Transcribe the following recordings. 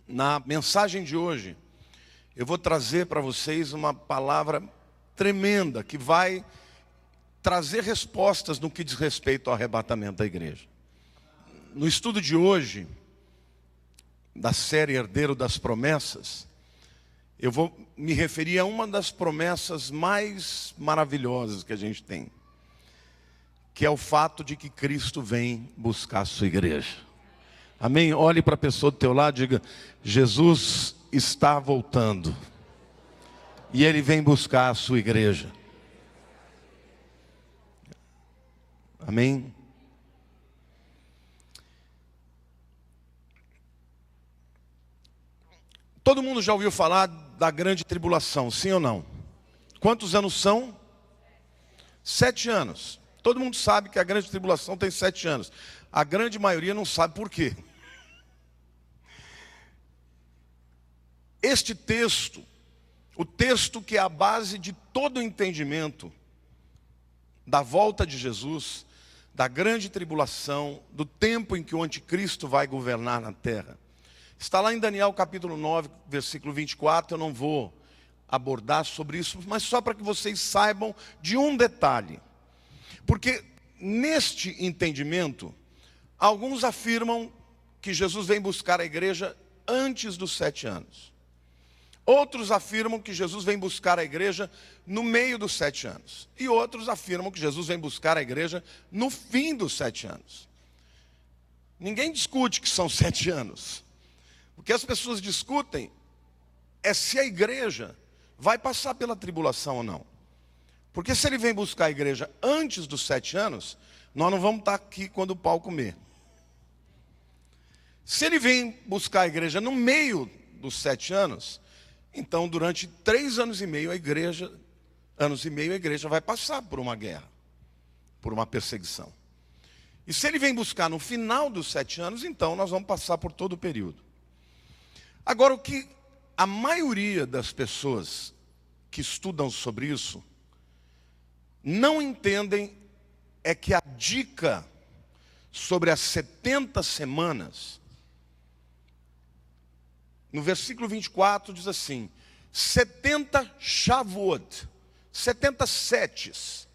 Na mensagem de hoje, eu vou trazer para vocês uma palavra tremenda que vai trazer respostas no que diz respeito ao arrebatamento da igreja. No estudo de hoje, da série Herdeiro das Promessas, eu vou me referir a uma das promessas mais maravilhosas que a gente tem, que é o fato de que Cristo vem buscar a sua igreja. Amém? Olhe para a pessoa do teu lado e diga: Jesus está voltando e Ele vem buscar a sua igreja. Amém? Todo mundo já ouviu falar da grande tribulação, sim ou não? Quantos anos são? 7 anos. Todo mundo sabe que a grande tribulação tem 7 anos. A grande maioria não sabe por quê. Este texto, o texto que é a base de todo o entendimento da volta de Jesus, da grande tribulação, do tempo em que o anticristo vai governar na terra, está lá em Daniel capítulo 9, versículo 24, eu não vou abordar sobre isso, mas só para que vocês saibam de um detalhe. Porque neste entendimento, alguns afirmam que Jesus vem buscar a igreja antes dos 7 anos. Outros afirmam que Jesus vem buscar a igreja no meio dos 7 anos. E outros afirmam que Jesus vem buscar a igreja no fim dos 7 anos. Ninguém discute que são 7 anos. O que as pessoas discutem é se a igreja vai passar pela tribulação ou não. Porque se ele vem buscar a igreja antes dos 7 anos, nós não vamos estar aqui quando o pau comer. Se ele vem buscar a igreja no meio dos 7 anos, então durante 3 anos e meio a igreja vai passar por uma guerra, por uma perseguição. E se ele vem buscar no final dos 7 anos, então nós vamos passar por todo o período. Agora, o que a maioria das pessoas que estudam sobre isso não entendem é que a dica sobre as 70 semanas, no versículo 24 diz assim: 70 Shavuot, 70 setes.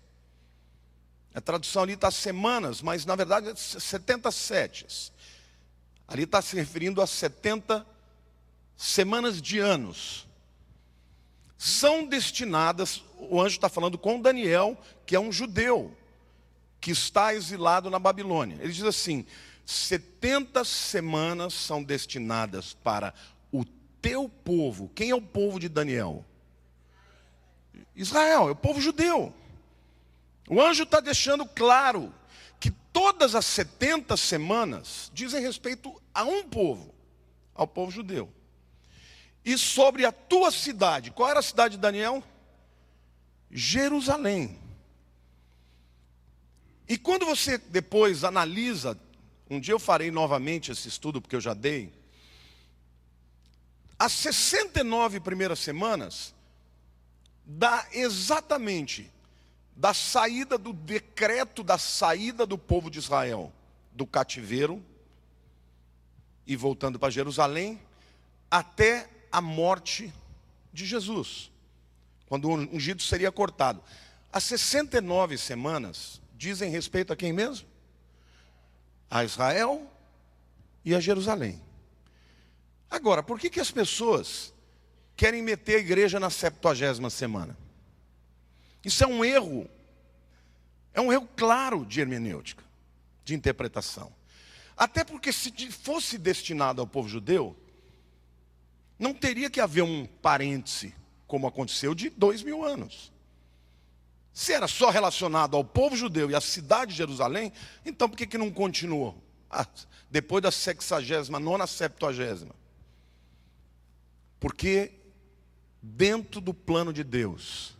A tradução ali está semanas, mas na verdade é 70 setes. Ali está se referindo a 70 semanas de anos. São destinadas, o anjo está falando com Daniel, que é um judeu, que está exilado na Babilônia. Ele diz assim: 70 semanas são destinadas para o teu povo. Quem é o povo de Daniel? Israel, é o povo judeu. O anjo está deixando claro que todas as 70 semanas dizem respeito a um povo, ao povo judeu. E sobre a tua cidade, qual era a cidade de Daniel? Jerusalém. E quando você depois analisa, um dia eu farei novamente esse estudo, porque eu já dei, as 69 primeiras semanas, dá exatamente da saída do decreto da saída do povo de Israel, do cativeiro, e voltando para Jerusalém, até a morte de Jesus, quando o ungido seria cortado. As 69 semanas dizem respeito a quem mesmo? A Israel e a Jerusalém. Agora, por que as pessoas querem meter a igreja na 70ª semana? Isso é um erro claro de hermenêutica, de interpretação. Até porque se fosse destinado ao povo judeu, não teria que haver um parêntese, como aconteceu, de 2000 anos. Se era só relacionado ao povo judeu e à cidade de Jerusalém, então por que não continuou? Depois da 69ª, 70ª. Porque dentro do plano de Deus,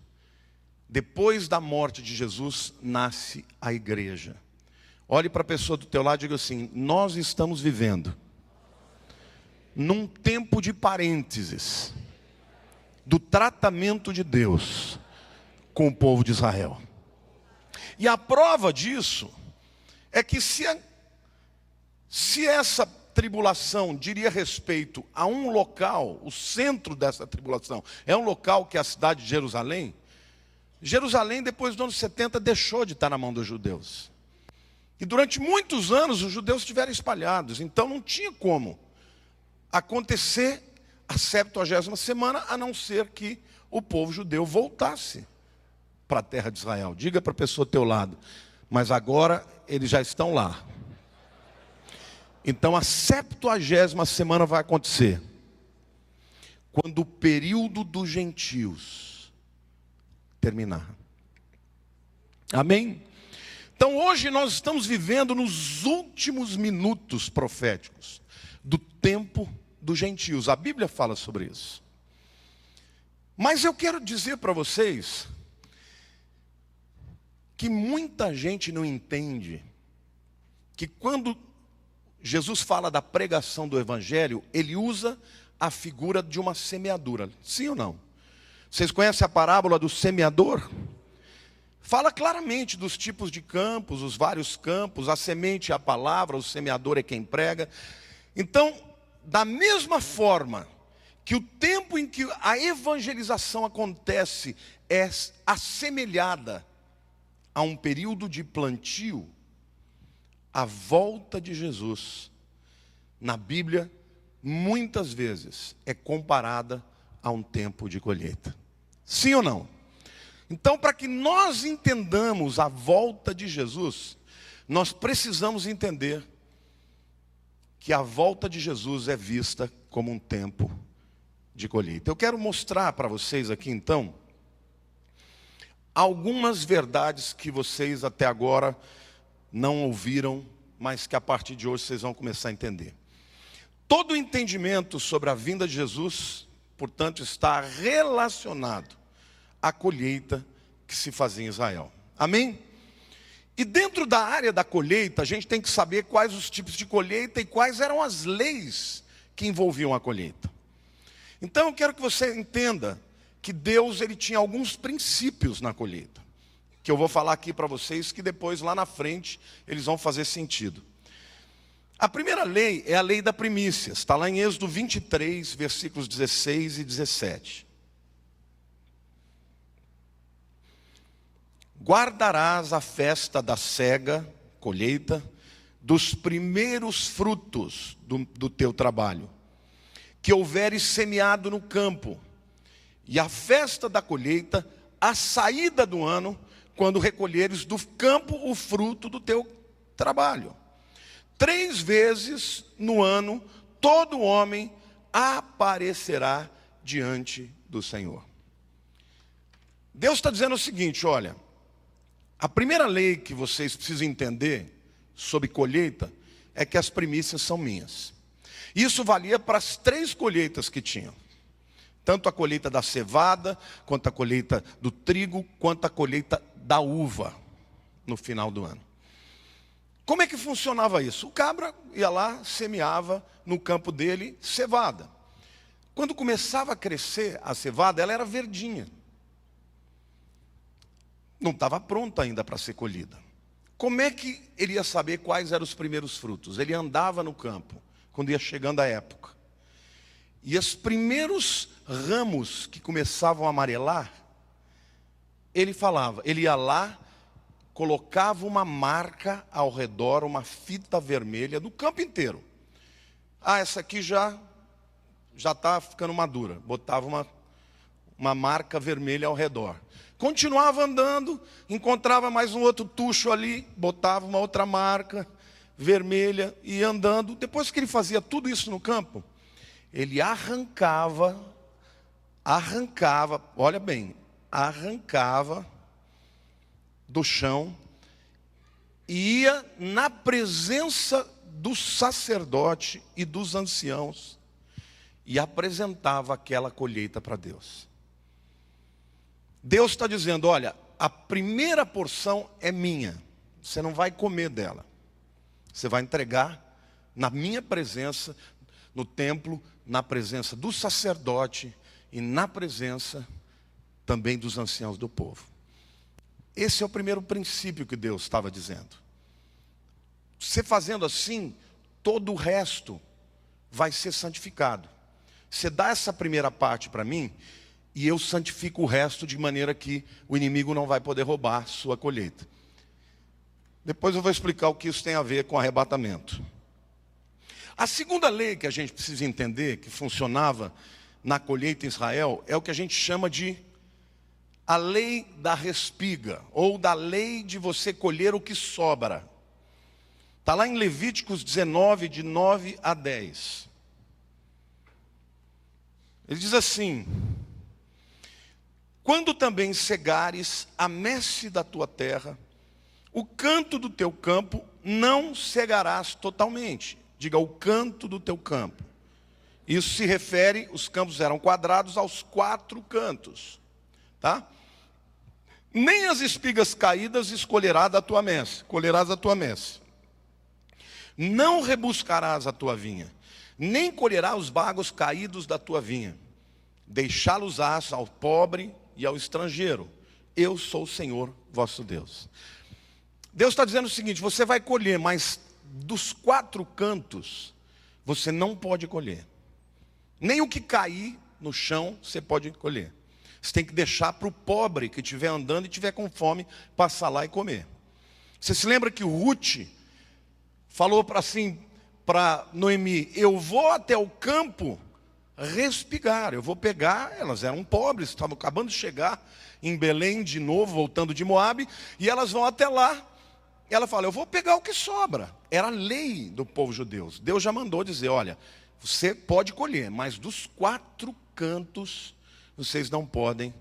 depois da morte de Jesus, nasce a igreja. Olhe para a pessoa do teu lado e diga assim: nós estamos vivendo num tempo de parênteses do tratamento de Deus com o povo de Israel. E a prova disso é que se essa tribulação diria respeito a um local, o centro dessa tribulação, é um local que é a cidade de Jerusalém. Jerusalém, depois dos anos 70, deixou de estar na mão dos judeus. E durante muitos anos os judeus estiveram espalhados, então não tinha como acontecer a 70ª semana, a não ser que o povo judeu voltasse para a terra de Israel. Diga para a pessoa ao teu lado, mas agora eles já estão lá. Então a 70ª semana vai acontecer quando o período dos gentios terminar. Amém? Então hoje nós estamos vivendo nos últimos minutos proféticos do tempo dos gentios. A Bíblia fala sobre isso. Mas eu quero dizer para vocês que muita gente não entende que quando Jesus fala da pregação do Evangelho, ele usa a figura de uma semeadura. Sim ou não? Vocês conhecem a parábola do semeador? Fala claramente dos tipos de campos, os vários campos, a semente é a palavra, o semeador é quem prega. Então, da mesma forma que o tempo em que a evangelização acontece é assemelhada a um período de plantio, a volta de Jesus, na Bíblia, muitas vezes é comparada a um tempo de colheita. Sim ou não? Então, para que nós entendamos a volta de Jesus, nós precisamos entender que a volta de Jesus é vista como um tempo de colheita. Eu quero mostrar para vocês aqui, então, algumas verdades que vocês até agora não ouviram, mas que a partir de hoje vocês vão começar a entender. Todo o entendimento sobre a vinda de Jesus, portanto, está relacionado à colheita que se fazia em Israel. Amém? E dentro da área da colheita, a gente tem que saber quais os tipos de colheita e quais eram as leis que envolviam a colheita. Então eu quero que você entenda que Deus ele tinha alguns princípios na colheita, que eu vou falar aqui para vocês, que depois lá na frente eles vão fazer sentido. A primeira lei é a lei da primícia, está lá em Êxodo 23, versículos 16 e 17. Guardarás a festa da cega, colheita, dos primeiros frutos do teu trabalho, que houveres semeado no campo, e a festa da colheita, a saída do ano, quando recolheres do campo o fruto do teu trabalho. 3 vezes no ano, todo homem aparecerá diante do Senhor. Deus está dizendo o seguinte, olha, a primeira lei que vocês precisam entender sobre colheita é que as primícias são minhas. Isso valia para as 3 colheitas que tinham. Tanto a colheita da cevada, quanto a colheita do trigo, quanto a colheita da uva no final do ano. Como é que funcionava isso? O cabra ia lá, semeava no campo dele cevada. Quando começava a crescer a cevada, ela era verdinha. Não estava pronta ainda para ser colhida. Como é que ele ia saber quais eram os primeiros frutos? Ele andava no campo, quando ia chegando a época. E os primeiros ramos que começavam a amarelar, ele ia lá, colocava uma marca ao redor, uma fita vermelha, no campo inteiro. Ah, essa aqui já está ficando madura. Botava uma marca vermelha ao redor. Continuava andando, encontrava mais um outro tucho ali, botava uma outra marca vermelha e ia andando. Depois que ele fazia tudo isso no campo, ele arrancava, olha bem, arrancava do chão e ia na presença do sacerdote e dos anciãos e apresentava aquela colheita para Deus. Deus está dizendo, olha, a primeira porção é minha, você não vai comer dela, você vai entregar na minha presença, no templo, na presença do sacerdote e na presença também dos anciãos do povo. Esse é o primeiro princípio que Deus estava dizendo. Você fazendo assim, todo o resto vai ser santificado. Você dá essa primeira parte para mim, e eu santifico o resto de maneira que o inimigo não vai poder roubar sua colheita. Depois eu vou explicar o que isso tem a ver com arrebatamento. A segunda lei que a gente precisa entender, que funcionava na colheita em Israel, é o que a gente chama de a lei da respiga, ou da lei de você colher o que sobra. Está lá em Levíticos 19, de 9 a 10. Ele diz assim: quando também cegares a messe da tua terra, o canto do teu campo não cegarás totalmente. Diga, o canto do teu campo. Isso se refere, os campos eram quadrados, aos 4 cantos. Tá? Nem as espigas caídas escolherás da tua messe, colherás da tua messe. Não rebuscarás a tua vinha, nem colherás os bagos caídos da tua vinha. Deixá-los-ás ao pobre e ao estrangeiro. Eu sou o Senhor vosso Deus. Deus está dizendo o seguinte: você vai colher, mas dos 4 cantos, você não pode colher. Nem o que cair no chão, você pode colher. Você tem que deixar para o pobre que estiver andando e estiver com fome, passar lá e comer. Você se lembra que Ruth falou para Noemi: eu vou até o campo respigar, eu vou pegar. Elas eram pobres, estavam acabando de chegar em Belém de novo, voltando de Moabe, e elas vão até lá. Ela fala: eu vou pegar o que sobra. Era a lei do povo judeu. Deus já mandou dizer: olha, você pode colher, mas dos 4 cantos vocês não podem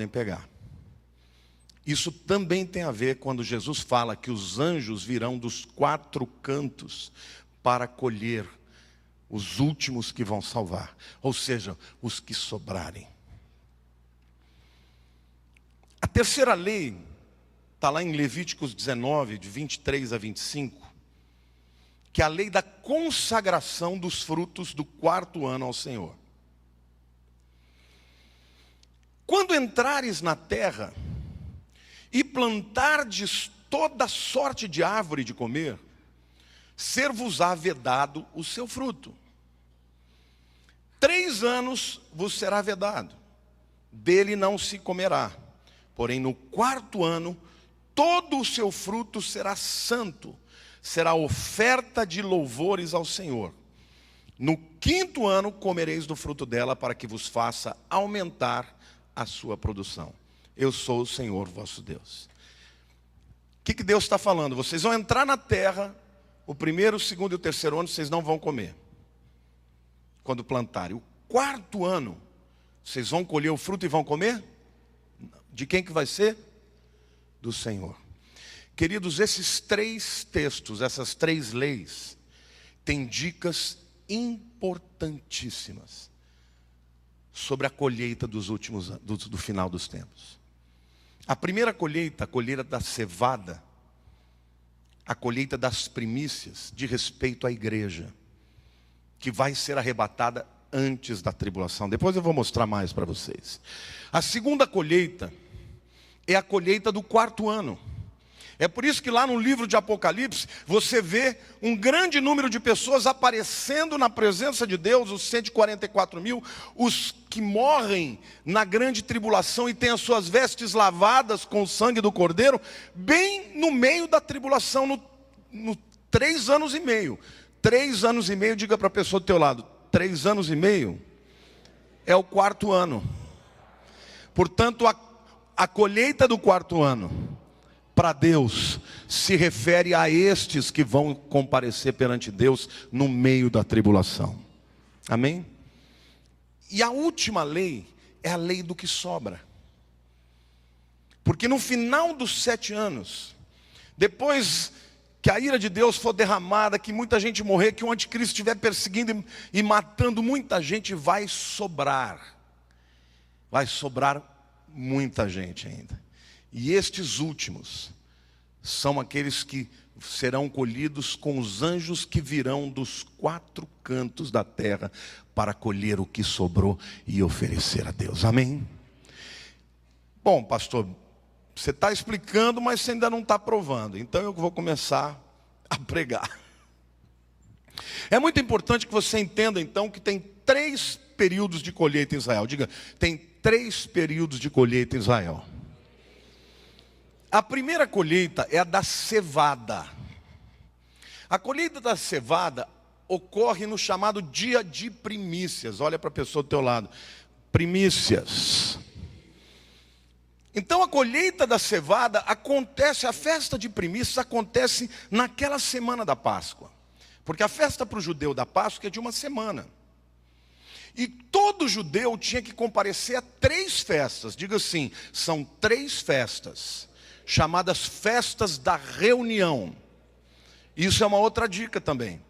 pegar. Isso também tem a ver quando Jesus fala que os anjos virão dos 4 cantos para colher os últimos que vão salvar, ou seja, os que sobrarem. A terceira lei está lá em Levíticos 19, de 23 a 25, que é a lei da consagração dos frutos do 4º ano ao Senhor. Quando entrares na terra e plantardes toda sorte de árvore de comer, ser-vos-á vedado o seu fruto. 3 anos vos será vedado, dele não se comerá. Porém, no 4º ano, todo o seu fruto será santo, será oferta de louvores ao Senhor. No 5º ano, comereis do fruto dela, para que vos faça aumentar a sua produção. Eu sou o Senhor vosso Deus. O que Deus está falando? Vocês vão entrar na terra, o 1º, o 2º e o 3º ano vocês não vão comer, quando plantarem. O 4º ano, vocês vão colher o fruto e vão comer? De quem que vai ser? Do Senhor. Queridos, esses 3 textos, essas 3 leis, têm dicas importantíssimas sobre a colheita dos últimos do final dos tempos. A primeira colheita, a colheita da cevada, a colheita das primícias, de respeito à igreja, que vai ser arrebatada antes da tribulação. Depois eu vou mostrar mais para vocês. A segunda colheita é a colheita do 4º ano. É por isso que lá no livro de Apocalipse, você vê um grande número de pessoas aparecendo na presença de Deus, os 144 mil, os que morrem na grande tribulação e têm as suas vestes lavadas com o sangue do Cordeiro, bem no meio da tribulação, no 3 anos e meio. 3 anos e meio, diga para a pessoa do teu lado, 3 anos e meio é o 4º ano. Portanto, a colheita do 4º ano, para Deus, se refere a estes que vão comparecer perante Deus no meio da tribulação. Amém? E a última lei é a lei do que sobra. Porque no final dos 7 anos, depois que a ira de Deus for derramada, que muita gente morrer, que o anticristo estiver perseguindo e matando muita gente, vai sobrar. Vai sobrar muita gente ainda. E estes últimos são aqueles que serão colhidos com os anjos que virão dos 4 cantos da terra para colher o que sobrou e oferecer a Deus. Amém? Bom, pastor, você está explicando, mas você ainda não está provando. Então eu vou começar a pregar. É muito importante que você entenda então que tem 3 períodos de colheita em Israel. Diga, tem 3 períodos de colheita em Israel. A primeira colheita é a da cevada. A colheita da cevada ocorre no chamado dia de primícias. Olha para a pessoa do teu lado. Primícias. Então a colheita da cevada acontece, a festa de primícias acontece naquela semana da Páscoa. Porque a festa para o judeu da Páscoa é de uma semana. E todo judeu tinha que comparecer a 3 festas. Diga assim, são 3 festas, chamadas festas da reunião. Isso é uma outra dica também.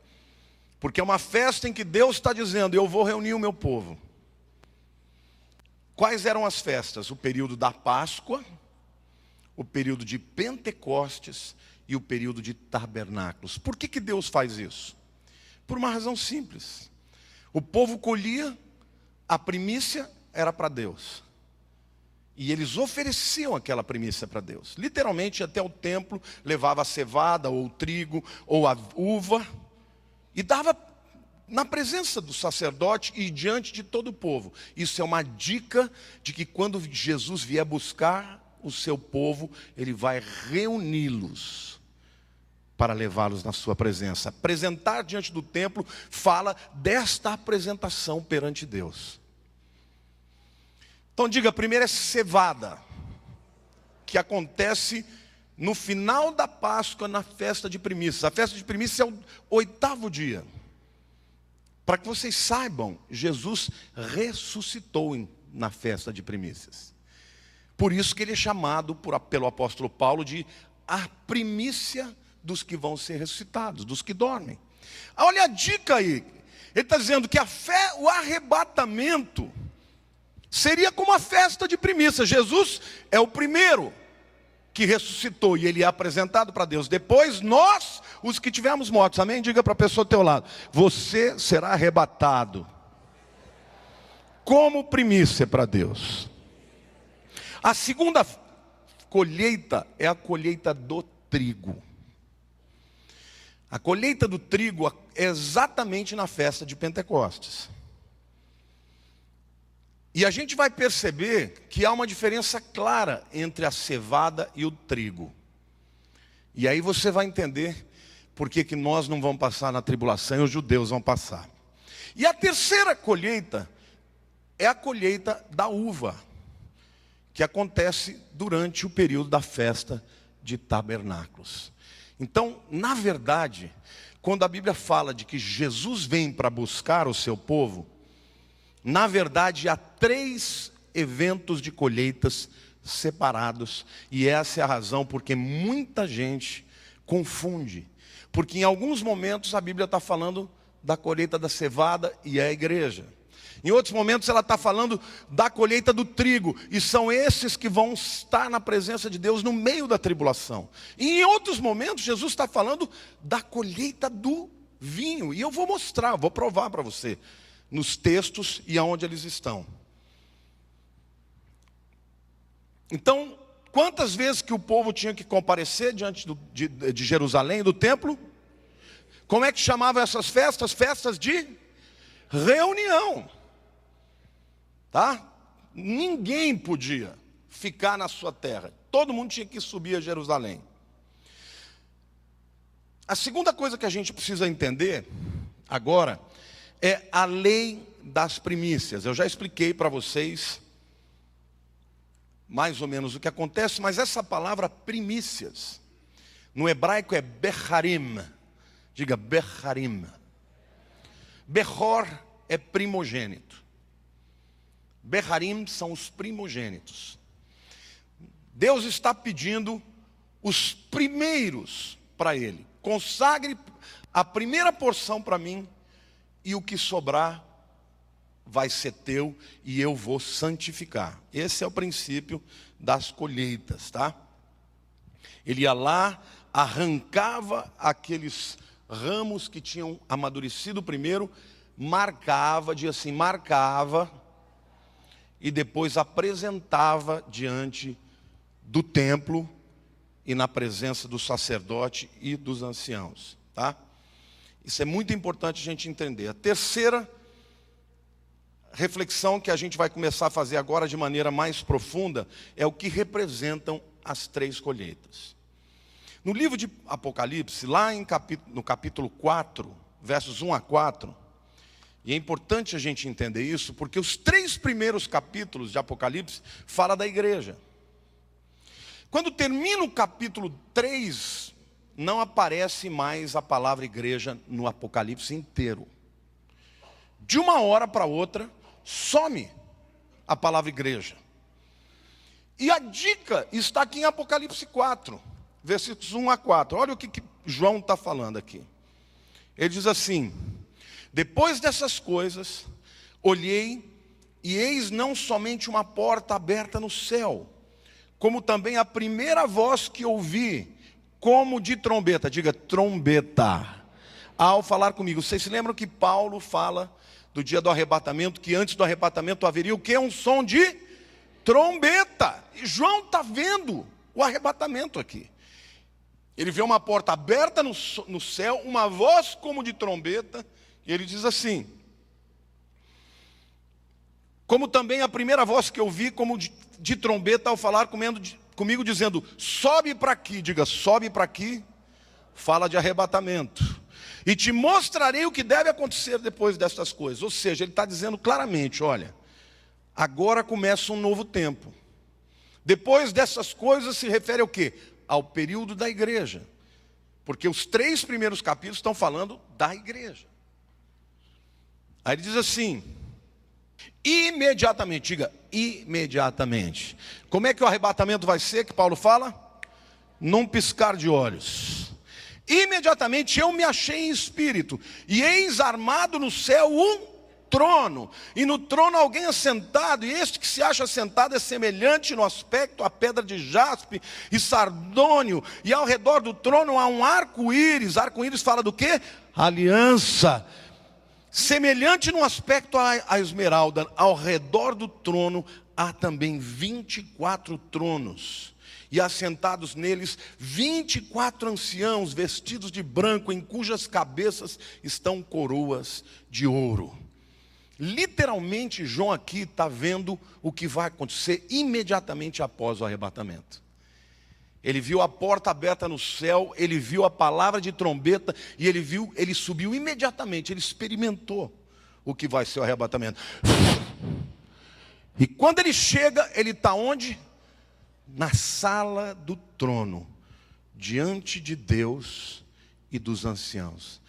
Porque é uma festa em que Deus está dizendo, eu vou reunir o meu povo. Quais eram as festas? O período da Páscoa, o período de Pentecostes e o período de tabernáculos. Por que Deus faz isso? Por uma razão simples. O povo colhia, a primícia era para Deus. E eles ofereciam aquela primícia para Deus. Literalmente até o templo, levava a cevada, ou o trigo, ou a uva, e dava na presença do sacerdote e diante de todo o povo. Isso é uma dica de que quando Jesus vier buscar o seu povo, ele vai reuni-los para levá-los na sua presença. Apresentar diante do templo fala desta apresentação perante Deus. Então diga, a primeira é cevada, que acontece no final da Páscoa, na festa de primícias. A festa de primícias é o 8º dia. Para que vocês saibam, Jesus ressuscitou na festa de primícias. Por isso que ele é chamado pelo apóstolo Paulo de a primícia dos que vão ser ressuscitados, dos que dormem. Olha a dica aí. Ele está dizendo que a fé, o arrebatamento, seria como a festa de primícias. Jesus é o primeiro que ressuscitou e ele é apresentado para Deus. Depois nós, os que tivermos mortos, amém? Diga para a pessoa ao teu lado, você será arrebatado como primícia para Deus. A segunda colheita é a colheita do trigo. A colheita do trigo é exatamente na festa de Pentecostes. E a gente vai perceber que há uma diferença clara entre a cevada e o trigo. E aí você vai entender por que nós não vamos passar na tribulação e os judeus vão passar. E a terceira colheita é a colheita da uva, que acontece durante o período da festa de tabernáculos. Então, na verdade, quando a Bíblia fala de que Jesus vem para buscar o seu povo, na verdade, há 3 eventos de colheitas separados. E essa é a razão porque muita gente confunde. Porque em alguns momentos a Bíblia está falando da colheita da cevada e é a igreja. Em outros momentos ela está falando da colheita do trigo. E são esses que vão estar na presença de Deus no meio da tribulação. E em outros momentos Jesus está falando da colheita do vinho. E eu vou mostrar, vou provar para você nos textos e aonde eles estão. Então, quantas vezes que o povo tinha que comparecer diante de Jerusalém, do templo? Como é que chamavam essas festas? Festas de reunião. Tá? Ninguém podia ficar na sua terra. Todo mundo tinha que subir a Jerusalém. A segunda coisa que a gente precisa entender agora é a lei das primícias. Eu já expliquei para vocês mais ou menos o que acontece, mas essa palavra primícias, no hebraico é becharim. Diga becharim. Bechor é primogênito. Becharim são os primogênitos. Deus está pedindo os primeiros para ele. Consagre a primeira porção para mim, e o que sobrar vai ser teu e eu vou santificar. Esse é o princípio das colheitas, tá? Ele ia lá, arrancava aqueles ramos que tinham amadurecido primeiro, marcava, dizia assim, marcava, e depois apresentava diante do templo e na presença do sacerdote e dos anciãos, tá? Isso é muito importante a gente entender. A terceira reflexão que a gente vai começar a fazer agora de maneira mais profunda é o que representam as três colheitas. No livro de Apocalipse, lá no capítulo 4, versos 1 a 4, e é importante a gente entender isso, porque os 3 primeiros capítulos de Apocalipse falam da igreja. Quando termina o capítulo 3, não aparece mais a palavra igreja no Apocalipse inteiro. De uma hora para outra, some a palavra igreja. E a dica está aqui em Apocalipse 4, versículos 1 a 4. Olha o que João está falando aqui. Ele diz assim: depois dessas coisas, olhei, e eis não somente uma porta aberta no céu, como também a primeira voz que ouvi, como de trombeta. Diga, trombeta. Ao falar comigo. Vocês se lembram que Paulo fala do dia do arrebatamento, que antes do arrebatamento haveria o quê? Um som de trombeta. E João está vendo o arrebatamento aqui. Ele vê uma porta aberta no céu, uma voz como de trombeta, e ele diz assim: como também a primeira voz que eu vi como de trombeta ao falar comigo dizendo, sobe para aqui. Diga, sobe para aqui. Fala de arrebatamento. E te mostrarei o que deve acontecer depois destas coisas. Ou seja, ele está dizendo claramente, olha, agora começa um novo tempo. Depois dessas coisas se refere ao quê? Ao período da igreja. Porque os 3 primeiros capítulos estão falando da igreja. Aí ele diz assim: imediatamente, diga, imediatamente. Como é que o arrebatamento vai ser, que Paulo fala? Num piscar de olhos. Imediatamente eu me achei em espírito, e eis armado no céu um trono, e no trono alguém assentado, e este que se acha assentado é semelhante no aspecto à pedra de jaspe e sardônio, e ao redor do trono há um arco-íris. Arco-íris fala do quê? Aliança. Semelhante no aspecto à esmeralda. Ao redor do trono há também 24 tronos, e assentados neles 24 anciãos vestidos de branco, em cujas cabeças estão coroas de ouro. Literalmente, João aqui está vendo o que vai acontecer imediatamente após o arrebatamento. Ele viu a porta aberta no céu, ele viu a palavra de trombeta, e ele subiu imediatamente, ele experimentou o que vai ser o arrebatamento. E quando ele chega, ele está onde? Na sala do trono, diante de Deus e dos anciãos.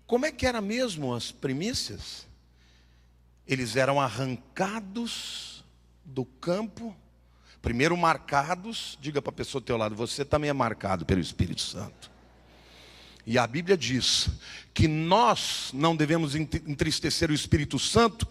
Como é que era mesmo as primícias? Eles eram arrancados do campo, primeiro marcados. Diga para a pessoa do teu lado, você também é marcado pelo Espírito Santo. E a Bíblia diz que nós não devemos entristecer o Espírito Santo,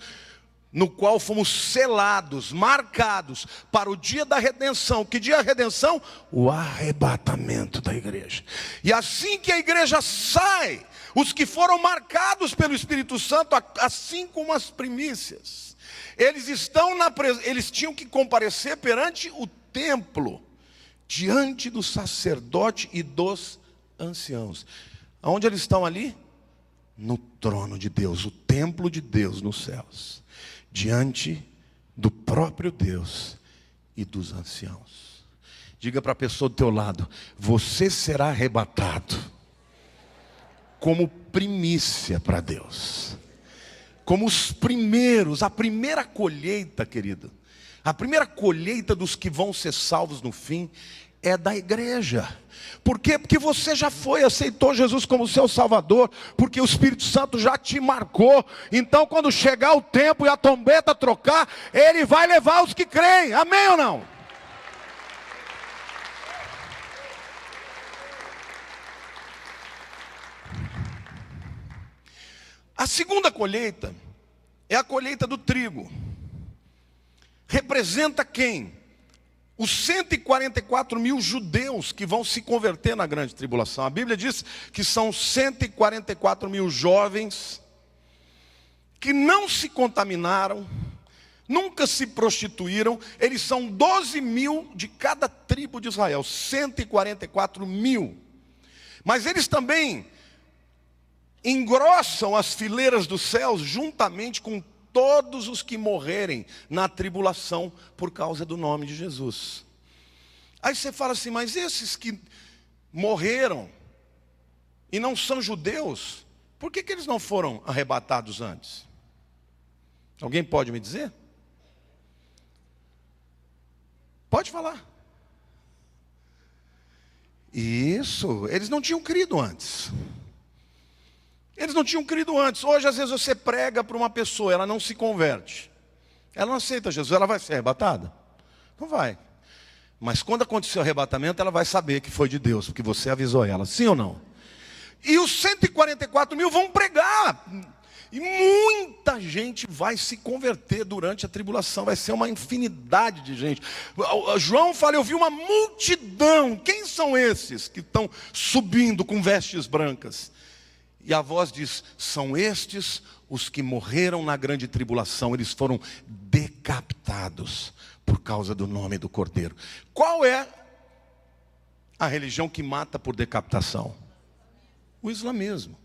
no qual fomos selados, marcados para o dia da redenção. Que dia é a redenção? O arrebatamento da igreja. E assim que a igreja sai, os que foram marcados pelo Espírito Santo, assim como as primícias, eles tinham que comparecer perante o templo, diante do sacerdote e dos anciãos. Aonde eles estão ali? No trono de Deus, o templo de Deus nos céus, diante do próprio Deus e dos anciãos. Diga para a pessoa do teu lado, você será arrebatado como primícia para Deus, como os primeiros, a primeira colheita, querido. A primeira colheita dos que vão ser salvos no fim é da igreja. Por quê? Porque você já aceitou Jesus como seu Salvador, porque o Espírito Santo já te marcou. Então quando chegar o tempo e a trombeta trocar, Ele vai levar os que creem. Amém ou não? A segunda colheita é a colheita do trigo. Representa quem? Os 144 mil judeus que vão se converter na grande tribulação. A Bíblia diz que são 144 mil jovens que não se contaminaram, nunca se prostituíram. Eles são 12 mil de cada tribo de Israel, 144 mil. Mas eles também engrossam as fileiras dos céus juntamente com todos os que morrerem na tribulação por causa do nome de Jesus. Aí você fala assim, mas esses que morreram e não são judeus, por que eles não foram arrebatados antes? Alguém pode me dizer? Pode falar. Isso, eles não tinham crido antes. Eles não tinham crido antes. Hoje, às vezes, você prega para uma pessoa, ela não se converte. Ela não aceita Jesus, ela vai ser arrebatada? Não vai. Mas quando acontecer o arrebatamento, ela vai saber que foi de Deus, porque você avisou ela, sim ou não? E os 144 mil vão pregar. E muita gente vai se converter durante a tribulação. Vai ser uma infinidade de gente. João fala, eu vi uma multidão. Quem são esses que estão subindo com vestes brancas? E a voz diz, são estes os que morreram na grande tribulação. Eles foram decapitados por causa do nome do Cordeiro. Qual é a religião que mata por decapitação? O islamismo.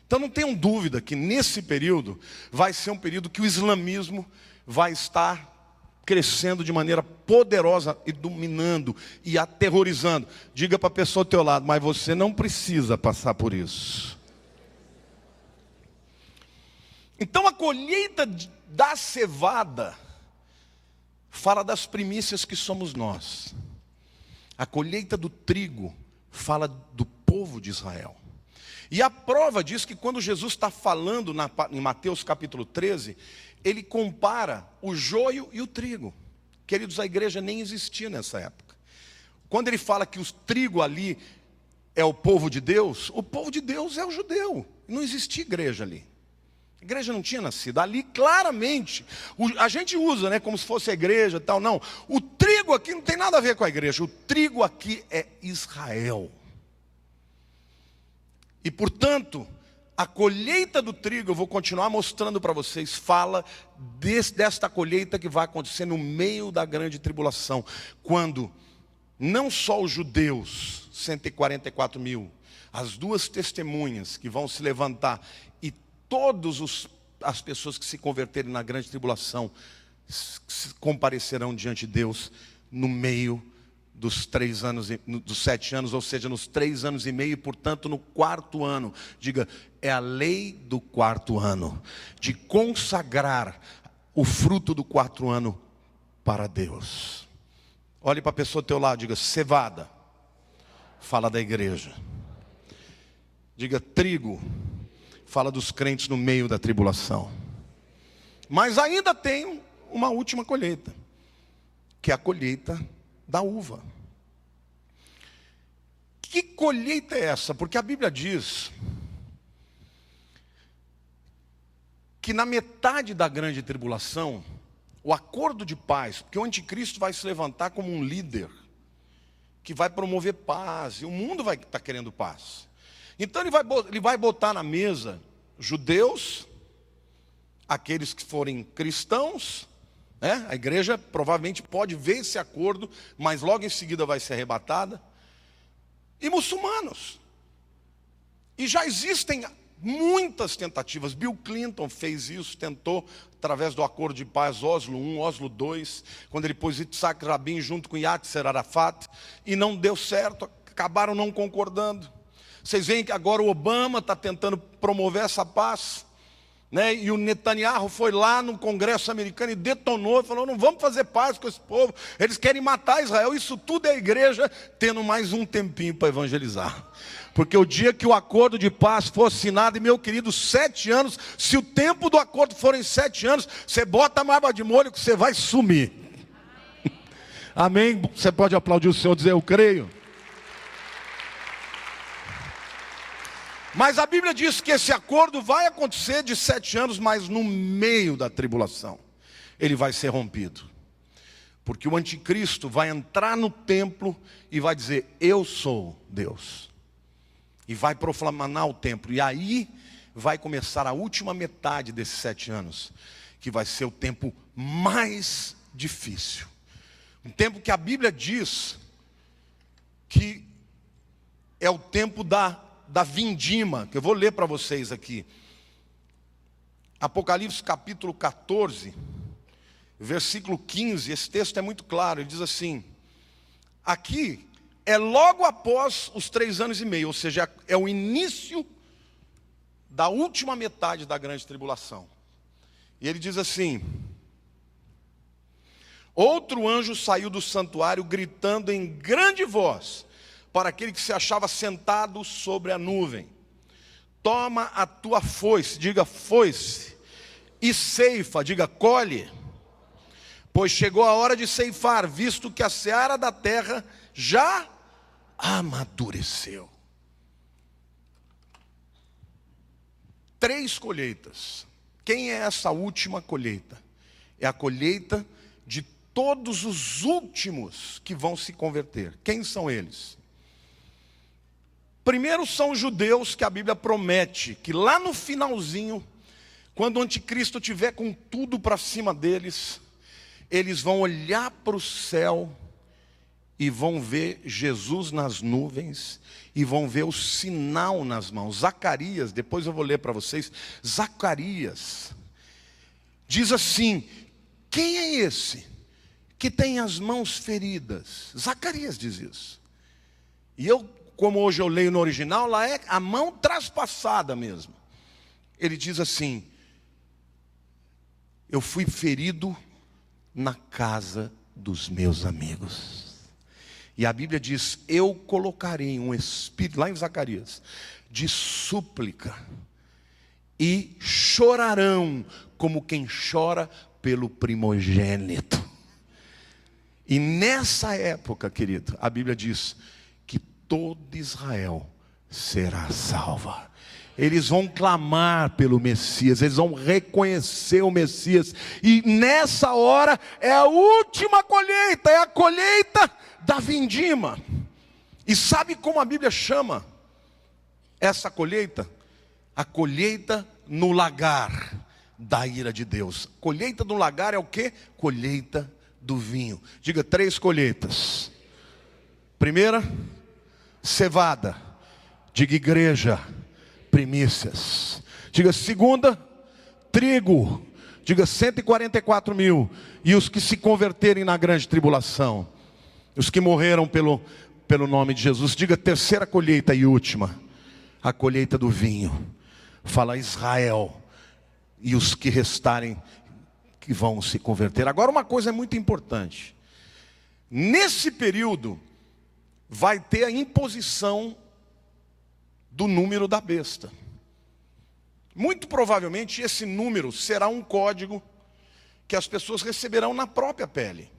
Então não tenham dúvida que nesse período vai ser um período que o islamismo vai estar crescendo de maneira poderosa e dominando e aterrorizando. Diga para a pessoa ao teu lado, mas você não precisa passar por isso. Então a colheita da cevada fala das primícias que somos nós. A colheita do trigo fala do povo de Israel. E a prova diz que quando Jesus está falando em Mateus capítulo 13, ele compara o joio e o trigo. Queridos, a igreja nem existia nessa época. Quando ele fala que o trigo ali é o povo de Deus é o judeu. Não existia igreja ali. A igreja não tinha nascido. Ali claramente, a gente usa, né, como se fosse a igreja e tal. Não, o trigo aqui não tem nada a ver com a igreja. O trigo aqui é Israel. E portanto, a colheita do trigo, eu vou continuar mostrando para vocês, fala desta colheita que vai acontecer no meio da grande tribulação. Quando não só os judeus, 144 mil, as duas testemunhas que vão se levantar e todas as pessoas que se converterem na grande tribulação comparecerão diante de Deus no meio dos 3 anos, dos 7 anos, ou seja, nos 3 anos e meio, e portanto no 4º ano. Diga, é a lei do 4º ano, de consagrar o fruto do 4º ano para Deus. Olhe para a pessoa do teu lado, diga, cevada, fala da igreja. Diga, trigo, fala dos crentes no meio da tribulação. Mas ainda tem uma última colheita, que é a colheita da uva. Que colheita é essa? Porque a Bíblia diz que na metade da grande tribulação, o acordo de paz, porque o anticristo vai se levantar como um líder que vai promover paz, e o mundo vai estar querendo paz. Então ele vai botar na mesa judeus, aqueles que forem cristãos, né? A igreja provavelmente pode ver esse acordo, mas logo em seguida vai ser arrebatada, e muçulmanos. E já existem muitas tentativas. Bill Clinton fez isso, tentou através do acordo de paz Oslo I, Oslo II, quando ele pôs Yitzhak Rabin junto com Yasser Arafat, e não deu certo, acabaram não concordando. Vocês veem que agora o Obama está tentando promover essa paz, né? E o Netanyahu foi lá no Congresso americano e detonou, falou, não vamos fazer paz com esse povo, eles querem matar Israel. Isso tudo é a igreja tendo mais um tempinho para evangelizar. Porque o dia que o acordo de paz for assinado, e meu querido, 7 anos, se o tempo do acordo forem 7 anos, você bota a barba de molho que você vai sumir. Amém? Você pode aplaudir o Senhor e dizer, eu creio. Mas a Bíblia diz que esse acordo vai acontecer de 7 anos, mas no meio da tribulação ele vai ser rompido. Porque o anticristo vai entrar no templo e vai dizer, eu sou Deus. E vai profanar o templo. E aí vai começar a última metade desses 7 anos, que vai ser o tempo mais difícil. Um tempo que a Bíblia diz que é o tempo da da vindima, que eu vou ler para vocês aqui. Apocalipse capítulo 14, versículo 15, esse texto é muito claro, ele diz assim, aqui é logo após os 3 anos e meio, ou seja, é o início da última metade da grande tribulação. E ele diz assim, outro anjo saiu do santuário gritando em grande voz para aquele que se achava sentado sobre a nuvem, toma a tua foice, diga foice, e ceifa, diga colhe, pois chegou a hora de ceifar, visto que a seara da terra já amadureceu. 3 colheitas. Quem é essa última colheita? É a colheita de todos os últimos que vão se converter. Quem são eles? Primeiro são os judeus, que a Bíblia promete que lá no finalzinho, quando o anticristo estiver com tudo para cima deles, eles vão olhar para o céu e vão ver Jesus nas nuvens e vão ver o sinal nas mãos. Zacarias, depois eu vou ler para vocês, Zacarias diz assim, quem é esse que tem as mãos feridas? Zacarias diz isso. E eu, como hoje eu leio no original, lá é a mão traspassada mesmo. Ele diz assim, eu fui ferido na casa dos meus amigos. E a Bíblia diz, eu colocarei um espírito, lá em Zacarias, de súplica, e chorarão como quem chora pelo primogênito. E nessa época, querido, a Bíblia diz que todo Israel será salva. Eles vão clamar pelo Messias, eles vão reconhecer o Messias, e nessa hora é a última colheita, é a colheita da vindima. E sabe como a Bíblia chama essa colheita? A colheita no lagar da ira de Deus. Colheita no lagar é o quê? Colheita do vinho. Diga 3 colheitas. Primeira, cevada. Diga igreja, primícias. Diga segunda, trigo. Diga 144 mil. E os que se converterem na grande tribulação. Os que morreram pelo nome de Jesus. Diga terceira colheita e última, a colheita do vinho. Fala Israel e os que restarem que vão se converter. Agora uma coisa é muito importante. Nesse período vai ter a imposição do número da besta. Muito provavelmente esse número será um código que as pessoas receberão na própria pele.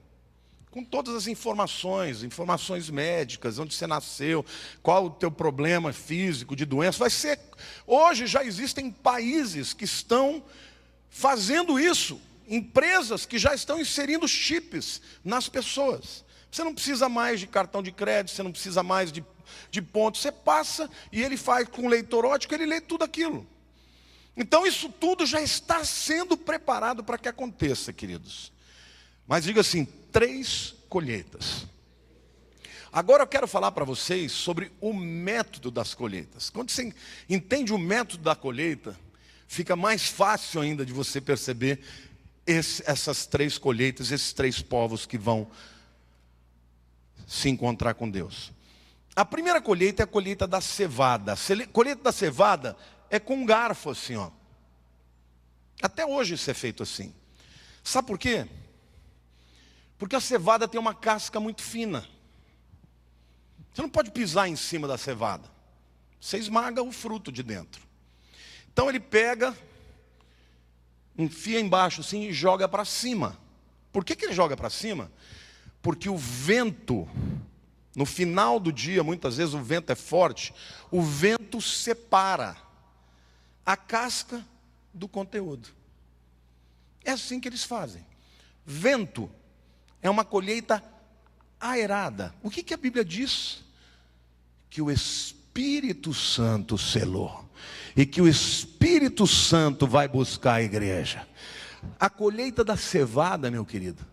Com todas as informações médicas, onde você nasceu, qual o teu problema físico, de doença. Vai ser, hoje já existem países que estão fazendo isso, empresas que já estão inserindo chips nas pessoas. Você não precisa mais de cartão de crédito, você não precisa mais de pontos, você passa e ele faz com leitor óptico, ele lê tudo aquilo. Então isso tudo já está sendo preparado para que aconteça, queridos. Mas diga assim, 3 colheitas. Agora eu quero falar para vocês sobre o método das colheitas. Quando você entende o método da colheita, fica mais fácil ainda de você perceber essas 3 colheitas, esses 3 povos que vão se encontrar com Deus. A primeira colheita é a colheita da cevada. A colheita da cevada é com um garfo assim, ó. Até hoje isso é feito assim. Sabe por quê? Porque a cevada tem uma casca muito fina. Você não pode pisar em cima da cevada. Você esmaga o fruto de dentro. Então ele pega, enfia embaixo assim e joga para cima. Por que ele joga para cima? Porque o vento, no final do dia, muitas vezes o vento é forte, o vento separa a casca do conteúdo. É assim que eles fazem. Vento é uma colheita aerada. O que a Bíblia diz? Que o Espírito Santo selou. E que o Espírito Santo vai buscar a igreja. A colheita da cevada, meu querido,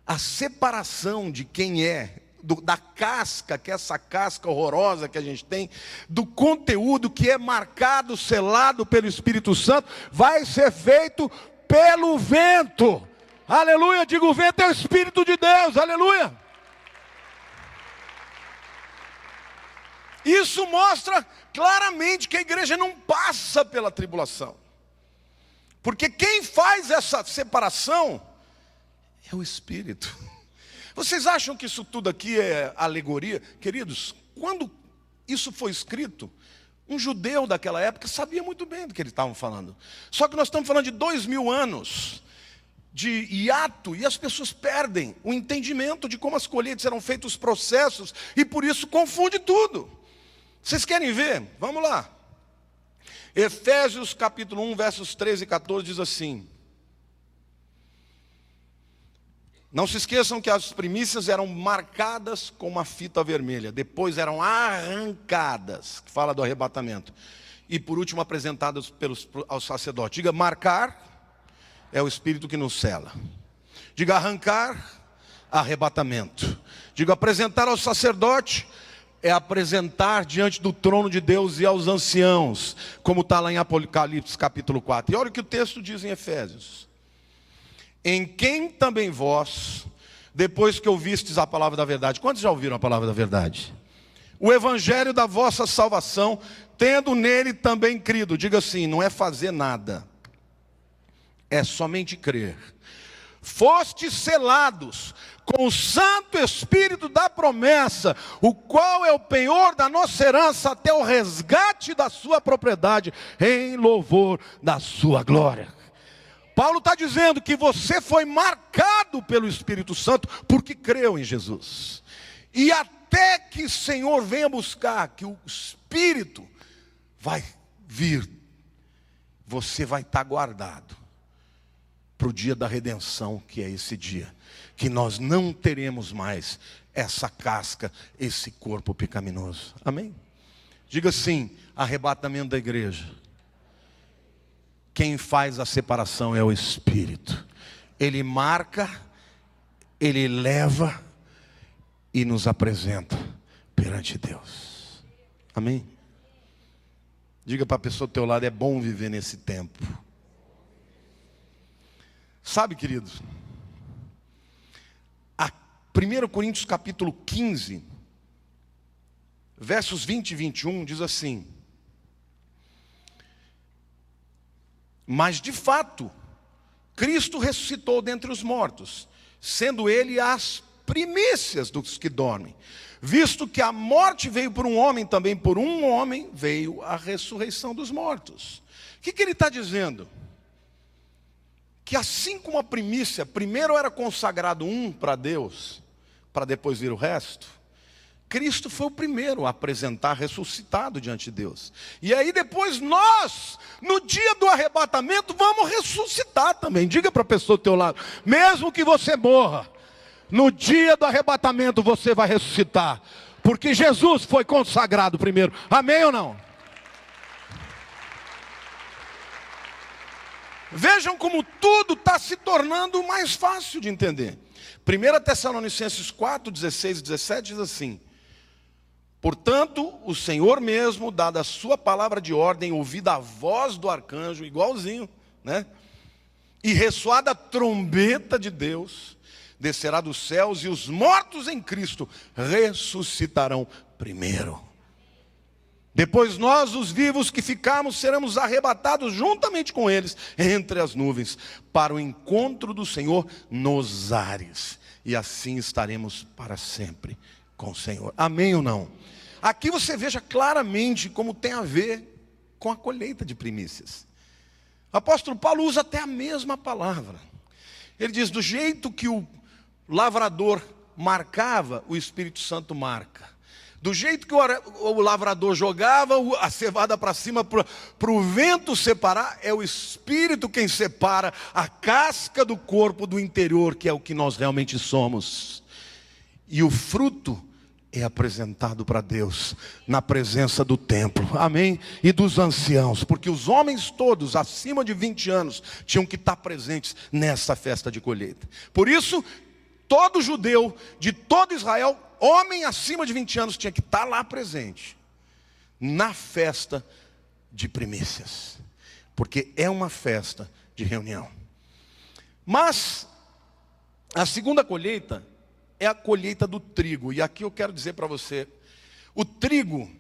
a separação de quem é da casca, que é essa casca horrorosa que a gente tem, do conteúdo que é marcado, selado pelo Espírito Santo, vai ser feito pelo vento. Aleluia, digo, o vento é o Espírito de Deus, aleluia. Isso mostra claramente que a igreja não passa pela tribulação. Porque quem faz essa separação é o Espírito. Vocês acham que isso tudo aqui é alegoria? Queridos, quando isso foi escrito, um judeu daquela época sabia muito bem do que eles estavam falando. Só que nós estamos falando de 2000 anos de hiato, e as pessoas perdem o entendimento de como as colheitas eram feitas, os processos, e por isso confunde tudo. Vocês querem ver? Vamos lá. Efésios capítulo 1, versos 13 e 14 diz assim: não se esqueçam que as primícias eram marcadas com uma fita vermelha, depois eram arrancadas, que fala do arrebatamento, e por último apresentadas aos sacerdotes. Diga, marcar é o Espírito que nos sela. Diga, arrancar, arrebatamento. Diga, apresentar ao sacerdote é apresentar diante do trono de Deus e aos anciãos, como está lá em Apocalipse capítulo 4. E olha o que o texto diz em Efésios: em quem também vós, depois que ouvistes a palavra da verdade. Quantos já ouviram a palavra da verdade? O evangelho da vossa salvação, tendo nele também crido. Diga assim, não é fazer nada, é somente crer. Fostes selados com o Santo Espírito da promessa, o qual é o penhor da nossa herança até o resgate da sua propriedade, em louvor da sua glória. Paulo está dizendo que você foi marcado pelo Espírito Santo porque creu em Jesus. E até que o Senhor venha buscar, que o Espírito vai vir, você vai estar guardado para o dia da redenção, que é esse dia, que nós não teremos mais essa casca, esse corpo pecaminoso. Amém? Diga assim, arrebatamento da igreja. Quem faz a separação é o Espírito. Ele marca, ele leva e nos apresenta perante Deus. Amém? Diga para a pessoa do teu lado, é bom viver nesse tempo. Sabe, queridos, 1 Coríntios capítulo 15, versos 20 e 21, diz assim: mas de fato, Cristo ressuscitou dentre os mortos, sendo ele as primícias dos que dormem. Visto que a morte veio por um homem, também por um homem veio a ressurreição dos mortos. O que ele está dizendo? Que assim como a primícia, primeiro era consagrado um para Deus, para depois vir o resto, Cristo foi o primeiro a apresentar ressuscitado diante de Deus. E aí depois nós, no dia do arrebatamento, vamos ressuscitar também. Diga para a pessoa do teu lado, mesmo que você morra, no dia do arrebatamento você vai ressuscitar, porque Jesus foi consagrado primeiro. Amém ou não? Vejam como tudo está se tornando mais fácil de entender. 1 Tessalonicenses 4, 16 e 17 diz assim: portanto, o Senhor mesmo, dada a sua palavra de ordem, ouvida a voz do arcanjo, igualzinho, né? E ressoada a trombeta de Deus, descerá dos céus, e os mortos em Cristo ressuscitarão primeiro. Depois nós, os vivos que ficarmos, seremos arrebatados juntamente com eles entre as nuvens, para o encontro do Senhor nos ares. E assim estaremos para sempre com o Senhor. Amém ou não? Aqui você veja claramente como tem a ver com a colheita de primícias. O apóstolo Paulo usa até a mesma palavra. Ele diz, do jeito que o lavrador marcava, o Espírito Santo marca. Do jeito que o lavrador jogava a cevada para cima para o vento separar, é o Espírito quem separa a casca do corpo do interior, que é o que nós realmente somos. E o fruto é apresentado para Deus na presença do templo, amém? E dos anciãos, porque os homens todos acima de 20 anos tinham que estar presentes nessa festa de colheita. Por isso, todo judeu, de todo Israel, homem acima de 20 anos, tinha que estar lá presente, na festa de primícias, porque é uma festa de reunião. Mas a segunda colheita é a colheita do trigo. E aqui eu quero dizer para você, o trigo,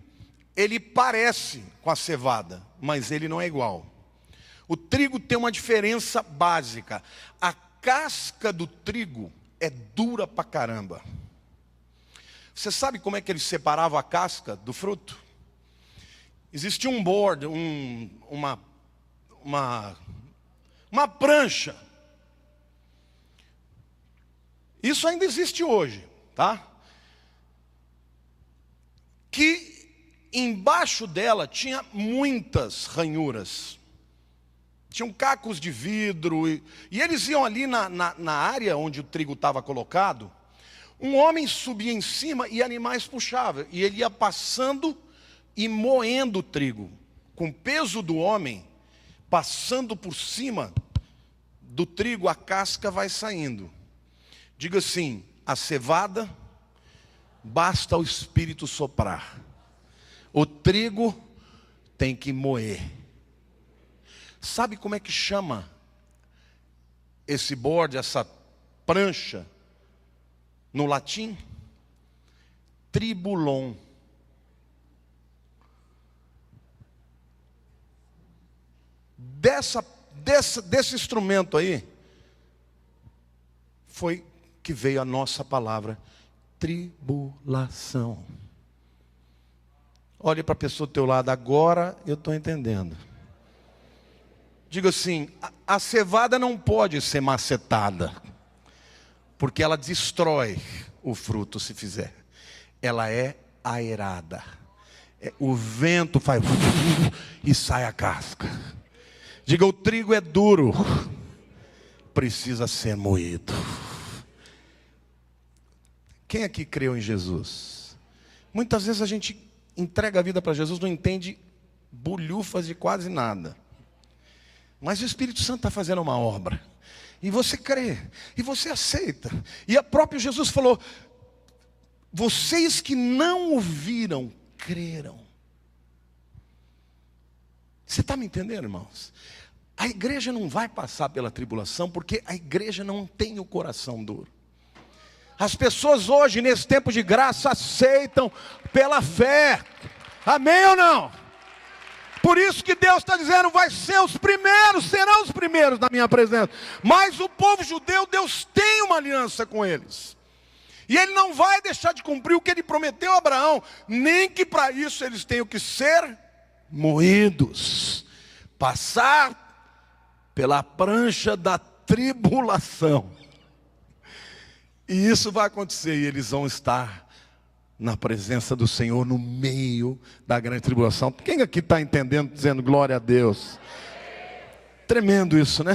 ele parece com a cevada, mas ele não é igual. O trigo tem uma diferença básica. A casca do trigo é dura pra caramba. Você sabe como é que eles separavam a casca do fruto? Existia um board, uma prancha. Isso ainda existe hoje, tá? Que embaixo dela tinha muitas ranhuras. Tinham cacos de vidro. E eles iam ali na área onde o trigo estava colocado. Um homem subia em cima e animais puxavam. E ele ia passando e moendo o trigo. Com o peso do homem, passando por cima do trigo, a casca vai saindo. Diga assim: a cevada, basta o Espírito soprar. O trigo tem que moer. Sabe como é que chama esse board, essa prancha, no latim? Tribulon. Desse instrumento aí, foi que veio a nossa palavra, tribulação. Olhe para a pessoa do teu lado, agora eu estou entendendo. Diga assim: a cevada não pode ser macetada, porque ela destrói o fruto se fizer. Ela é aerada. O vento faz e sai a casca. Diga: o trigo é duro, precisa ser moído. Quem aqui creu em Jesus? Muitas vezes a gente entrega a vida para Jesus, não entende bolhufas de quase nada. Mas o Espírito Santo está fazendo uma obra. E você crê, e você aceita. E o próprio Jesus falou: vocês que não ouviram, creram. Você está me entendendo, irmãos? A igreja não vai passar pela tribulação, porque a igreja não tem o coração duro. As pessoas hoje, nesse tempo de graça, aceitam pela fé. Amém ou não? Por isso que Deus está dizendo: vai ser os primeiros, serão os primeiros na minha presença. Mas o povo judeu, Deus tem uma aliança com eles. E Ele não vai deixar de cumprir o que Ele prometeu a Abraão, nem que para isso eles tenham que ser moídos, passar pela prancha da tribulação. E isso vai acontecer, e eles vão estar na presença do Senhor no meio da grande tribulação. Quem aqui está entendendo, dizendo glória a Deus? Tremendo isso, né?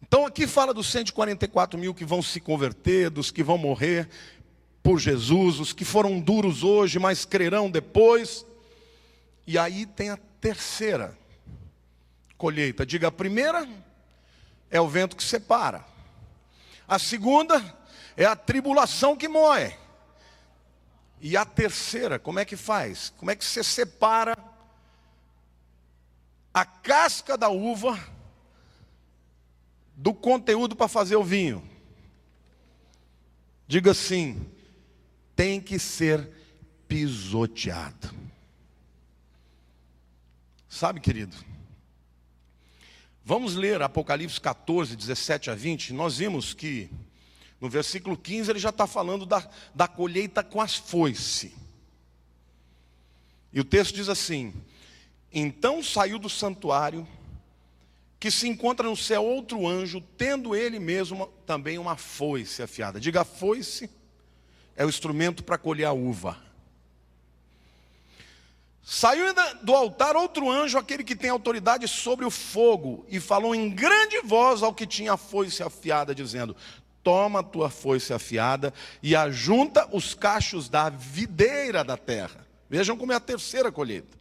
Então aqui fala dos 144 mil que vão se converter, dos que vão morrer por Jesus, os que foram duros hoje, mas crerão depois. E aí tem a terceira colheita. Diga: a primeira é o vento que separa. A segunda é a tribulação que moe. E a terceira, como é que faz? Como é que você separa a casca da uva do conteúdo para fazer o vinho? Diga assim: tem que ser pisoteado. Sabe, querido? Vamos ler Apocalipse 14, 17 a 20. Nós vimos que no versículo 15 ele já está falando da colheita com as foice. E o texto diz assim: então saiu do santuário, que se encontra no céu, outro anjo, tendo ele mesmo também uma foice afiada. Diga: a foice é o instrumento para colher a uva. Saiu do altar outro anjo, aquele que tem autoridade sobre o fogo, e falou em grande voz ao que tinha a foice afiada, dizendo: toma a tua foice afiada e ajunta os cachos da videira da terra. Vejam como é a terceira colheita.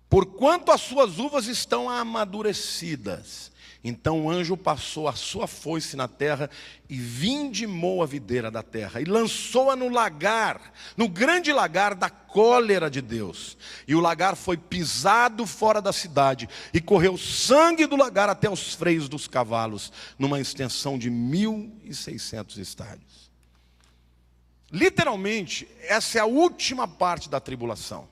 Porquanto as suas uvas estão amadurecidas. Então o anjo passou a sua foice na terra e vindimou a videira da terra e lançou-a no lagar, no grande lagar da cólera de Deus. E o lagar foi pisado fora da cidade e correu sangue do lagar até os freios dos cavalos, numa extensão de 1.600 estádios. Literalmente, essa é a última parte da tribulação.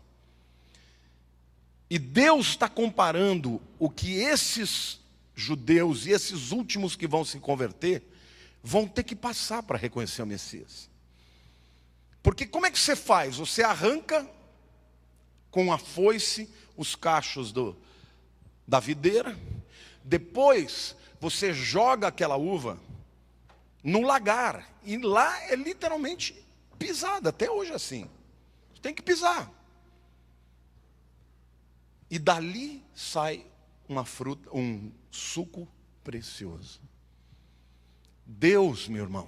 E Deus está comparando o que esses judeus e esses últimos que vão se converter vão ter que passar para reconhecer o Messias. Porque como é que você faz? Você arranca com a foice os cachos da videira, depois você joga aquela uva no lagar, e lá é literalmente pisada, até hoje é assim. Você tem que pisar. E dali sai uma fruta, um suco precioso. Deus, meu irmão,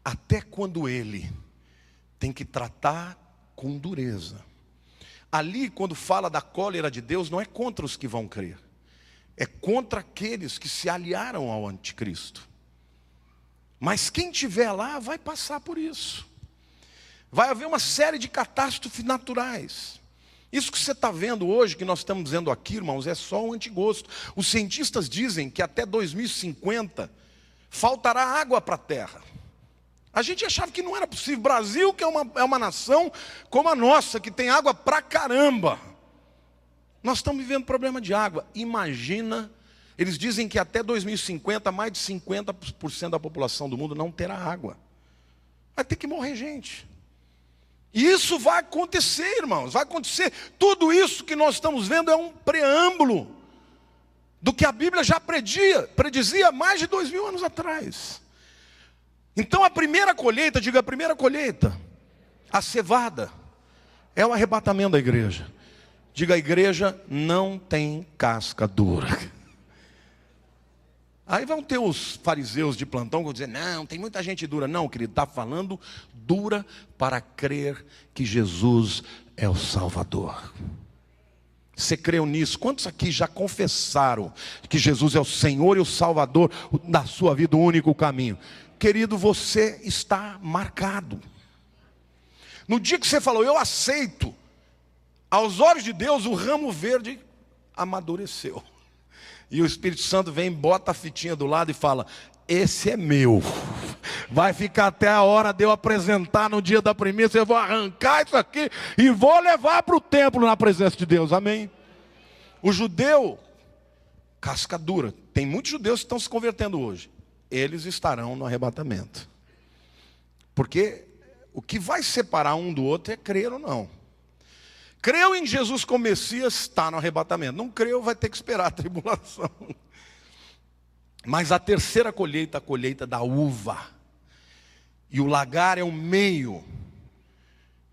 até quando Ele tem que tratar com dureza. Ali, quando fala da cólera de Deus, não é contra os que vão crer. É contra aqueles que se aliaram ao anticristo. Mas quem estiver lá vai passar por isso. Vai haver uma série de catástrofes naturais. Isso que você está vendo hoje, que nós estamos dizendo aqui, irmãos, é só um antigosto. Os cientistas dizem que até 2050 faltará água para a terra. A gente achava que não era possível. Brasil, que é uma nação como a nossa, que tem água pra caramba. Nós estamos vivendo problema de água. Imagina, eles dizem que até 2050, mais de 50% da população do mundo não terá água. Vai ter que morrer gente. E isso vai acontecer, irmãos, vai acontecer. Tudo isso que nós estamos vendo é um preâmbulo do que a Bíblia já predizia mais de 2000 anos atrás. Então a primeira colheita, diga a primeira colheita, a cevada, é o arrebatamento da igreja. Diga, a igreja não tem casca dura. Aí vão ter os fariseus de plantão que vão dizer, não, tem muita gente dura. Não, querido, está falando dura para crer que Jesus é o Salvador. Você creu nisso? Quantos aqui já confessaram que Jesus é o Senhor e o Salvador da sua vida, o único caminho? Querido, você está marcado. No dia que você falou, eu aceito, aos olhos de Deus o ramo verde amadureceu. E o Espírito Santo vem, bota a fitinha do lado e fala, esse é meu. Vai ficar até a hora de eu apresentar no dia da primícia, eu vou arrancar isso aqui e vou levar para o templo na presença de Deus, amém? O judeu, casca dura, tem muitos judeus que estão se convertendo hoje. Eles estarão no arrebatamento. Porque o que vai separar um do outro é crer ou não. Creu em Jesus como Messias, está no arrebatamento. Não creu, vai ter que esperar a tribulação. Mas a terceira colheita, a colheita da uva. E o lagar é um meio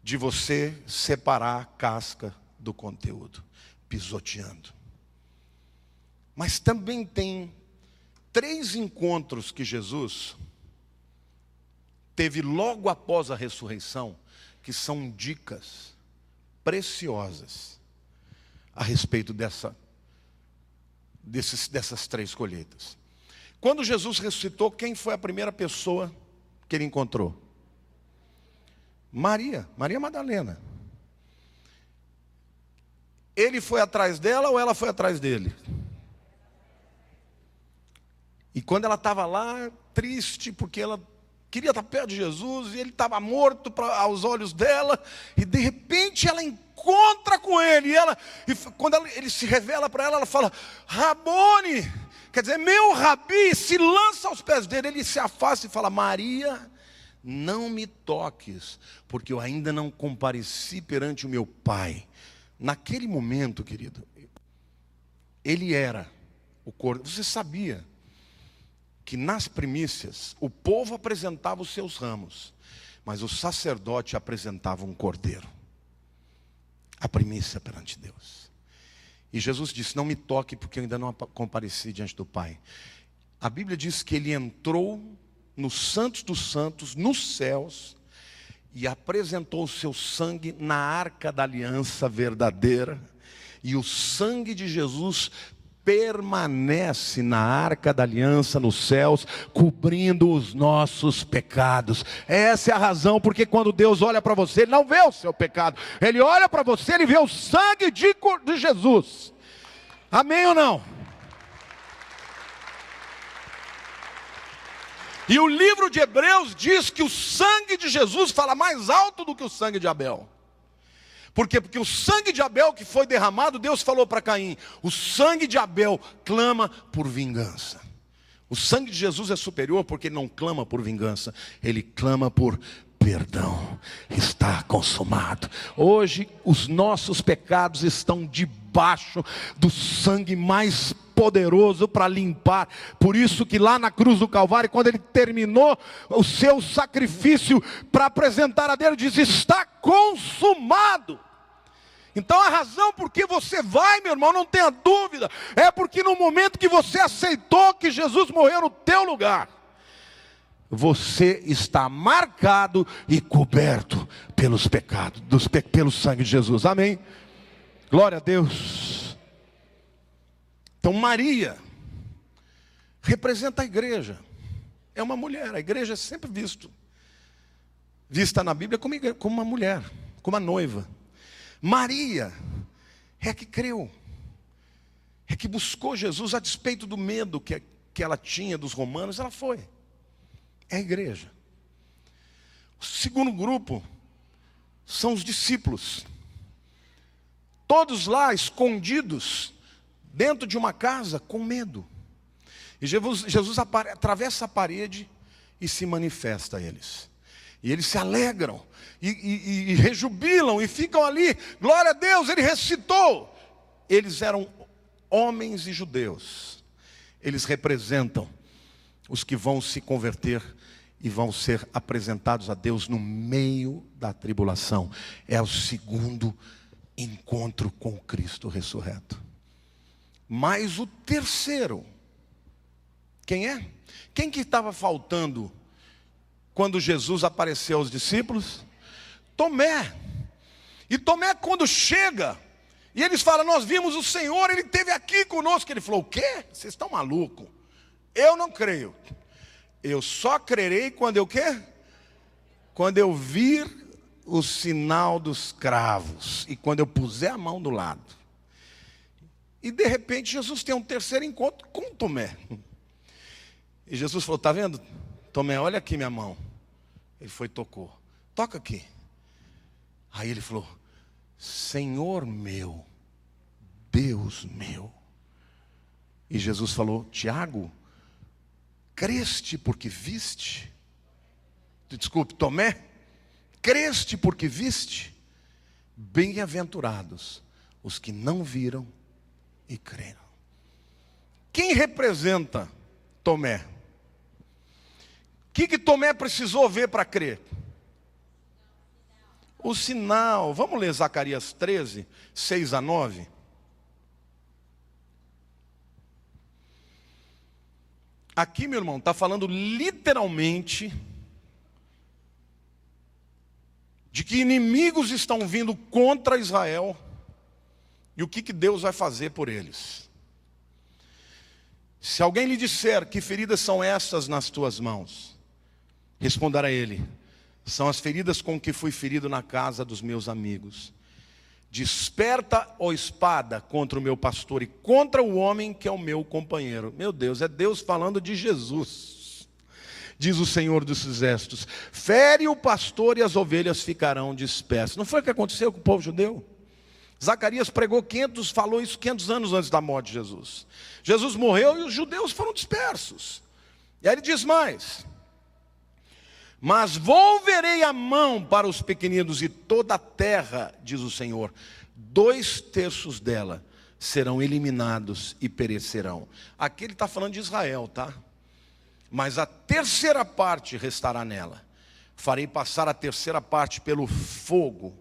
de você separar a casca do conteúdo, pisoteando. Mas também tem 3 encontros que Jesus teve logo após a ressurreição, que são dicas preciosas a respeito dessas 3 colheitas. Quando Jesus ressuscitou, quem foi a primeira pessoa que ele encontrou? Maria Madalena. Ele foi atrás dela ou ela foi atrás dele? E quando ela estava lá, triste, porque ela queria estar perto de Jesus, e ele estava morto aos olhos dela, e de repente ela encontra com ele, e quando ele se revela para ela, ela fala, Rabone, quer dizer, meu rabi, se lança aos pés dele, ele se afasta e fala, Maria, não me toques, porque eu ainda não compareci perante o meu Pai. Naquele momento, querido, ele era o cordeiro. Você sabia que nas primícias o povo apresentava os seus ramos, mas o sacerdote apresentava um cordeiro, a primícia perante Deus. E Jesus disse, não me toque porque eu ainda não compareci diante do Pai. A Bíblia diz que ele entrou no Santos dos Santos, nos céus, e apresentou o seu sangue na arca da aliança verdadeira, e o sangue de Jesus permanece na arca da aliança nos céus, cobrindo os nossos pecados. Essa é a razão porque quando Deus olha para você, Ele não vê o seu pecado, Ele olha para você, Ele vê o sangue de Jesus. Amém ou não? E o livro de Hebreus diz que o sangue de Jesus fala mais alto do que o sangue de Abel. Por quê? Porque o sangue de Abel que foi derramado, Deus falou para Caim, o sangue de Abel clama por vingança. O sangue de Jesus é superior porque ele não clama por vingança, ele clama por perdão. Está consumado. Hoje os nossos pecados estão debaixo do sangue mais poderoso para limpar. Por isso que lá na cruz do Calvário, quando ele terminou o seu sacrifício para apresentar a Deus, diz: está consumado. Então a razão por que você vai, meu irmão, não tenha dúvida, é porque no momento que você aceitou que Jesus morreu no teu lugar, você está marcado e coberto pelos pecados, pelo sangue de Jesus. Amém? Glória a Deus. Então Maria representa a igreja. É uma mulher. A igreja é sempre vista na Bíblia como uma mulher, como a noiva. Maria é que creu, é que buscou Jesus a despeito do medo que ela tinha dos romanos. Ela foi. É a igreja. O segundo grupo são os discípulos. Todos lá escondidos dentro de uma casa com medo. E Jesus atravessa a parede e se manifesta a eles. E eles se alegram e rejubilam e ficam ali. Glória a Deus, ele ressuscitou. Eles eram homens e judeus. Eles representam os que vão se converter e vão ser apresentados a Deus no meio da tribulação. É o segundo encontro com Cristo ressurreto. Mas o terceiro, quem é? Quem que estava faltando quando Jesus apareceu aos discípulos? Tomé. E Tomé, quando chega e eles falam: nós vimos o Senhor, Ele esteve aqui conosco. Ele falou: o quê? Vocês estão malucos? Eu não creio. Eu só crerei quando eu quê? Quando eu vir o sinal dos cravos e quando eu puser a mão do lado. E de repente Jesus tem um terceiro encontro com Tomé. E Jesus falou: está vendo, Tomé, olha aqui minha mão. Ele foi e tocou. Toca aqui. Aí ele falou: Senhor meu, Deus meu. E Jesus falou: Tiago, creste porque viste? Desculpe, Tomé, creste porque viste? Bem-aventurados os que não viram e creram. Quem representa Tomé? O que Tomé precisou ver para crer? O sinal. Vamos ler Zacarias 13, 6 a 9. Aqui, meu irmão, está falando literalmente de que inimigos estão vindo contra Israel e o que Deus vai fazer por eles. Se alguém lhe disser: que feridas são essas nas tuas mãos? Responderá ele: são as feridas com que fui ferido na casa dos meus amigos. Desperta, ó espada, contra o meu pastor e contra o homem que é o meu companheiro. Meu Deus, é Deus falando de Jesus. Diz o Senhor dos Exércitos: fere o pastor e as ovelhas ficarão dispersas. Não foi o que aconteceu com o povo judeu? Zacarias falou isso 500 anos antes da morte de Jesus. Jesus morreu e os judeus foram dispersos. E aí ele diz mais: mas volverei a mão para os pequeninos e toda a terra, diz o Senhor, 2/3 dela serão eliminados e perecerão. Aqui ele está falando de Israel, tá? Mas a terceira parte restará nela. Farei passar a terceira parte pelo fogo,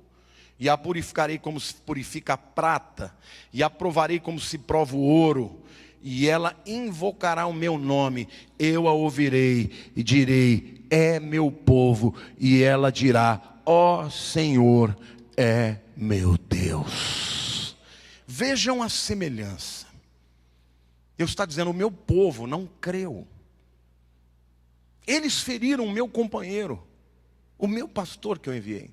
e a purificarei como se purifica a prata, e a provarei como se prova o ouro, e ela invocará o meu nome. Eu a ouvirei e direi: é meu povo. E ela dirá: ó Senhor, é meu Deus. Vejam a semelhança. Deus está dizendo: o meu povo não creu. Eles feriram o meu companheiro, o meu pastor que eu enviei.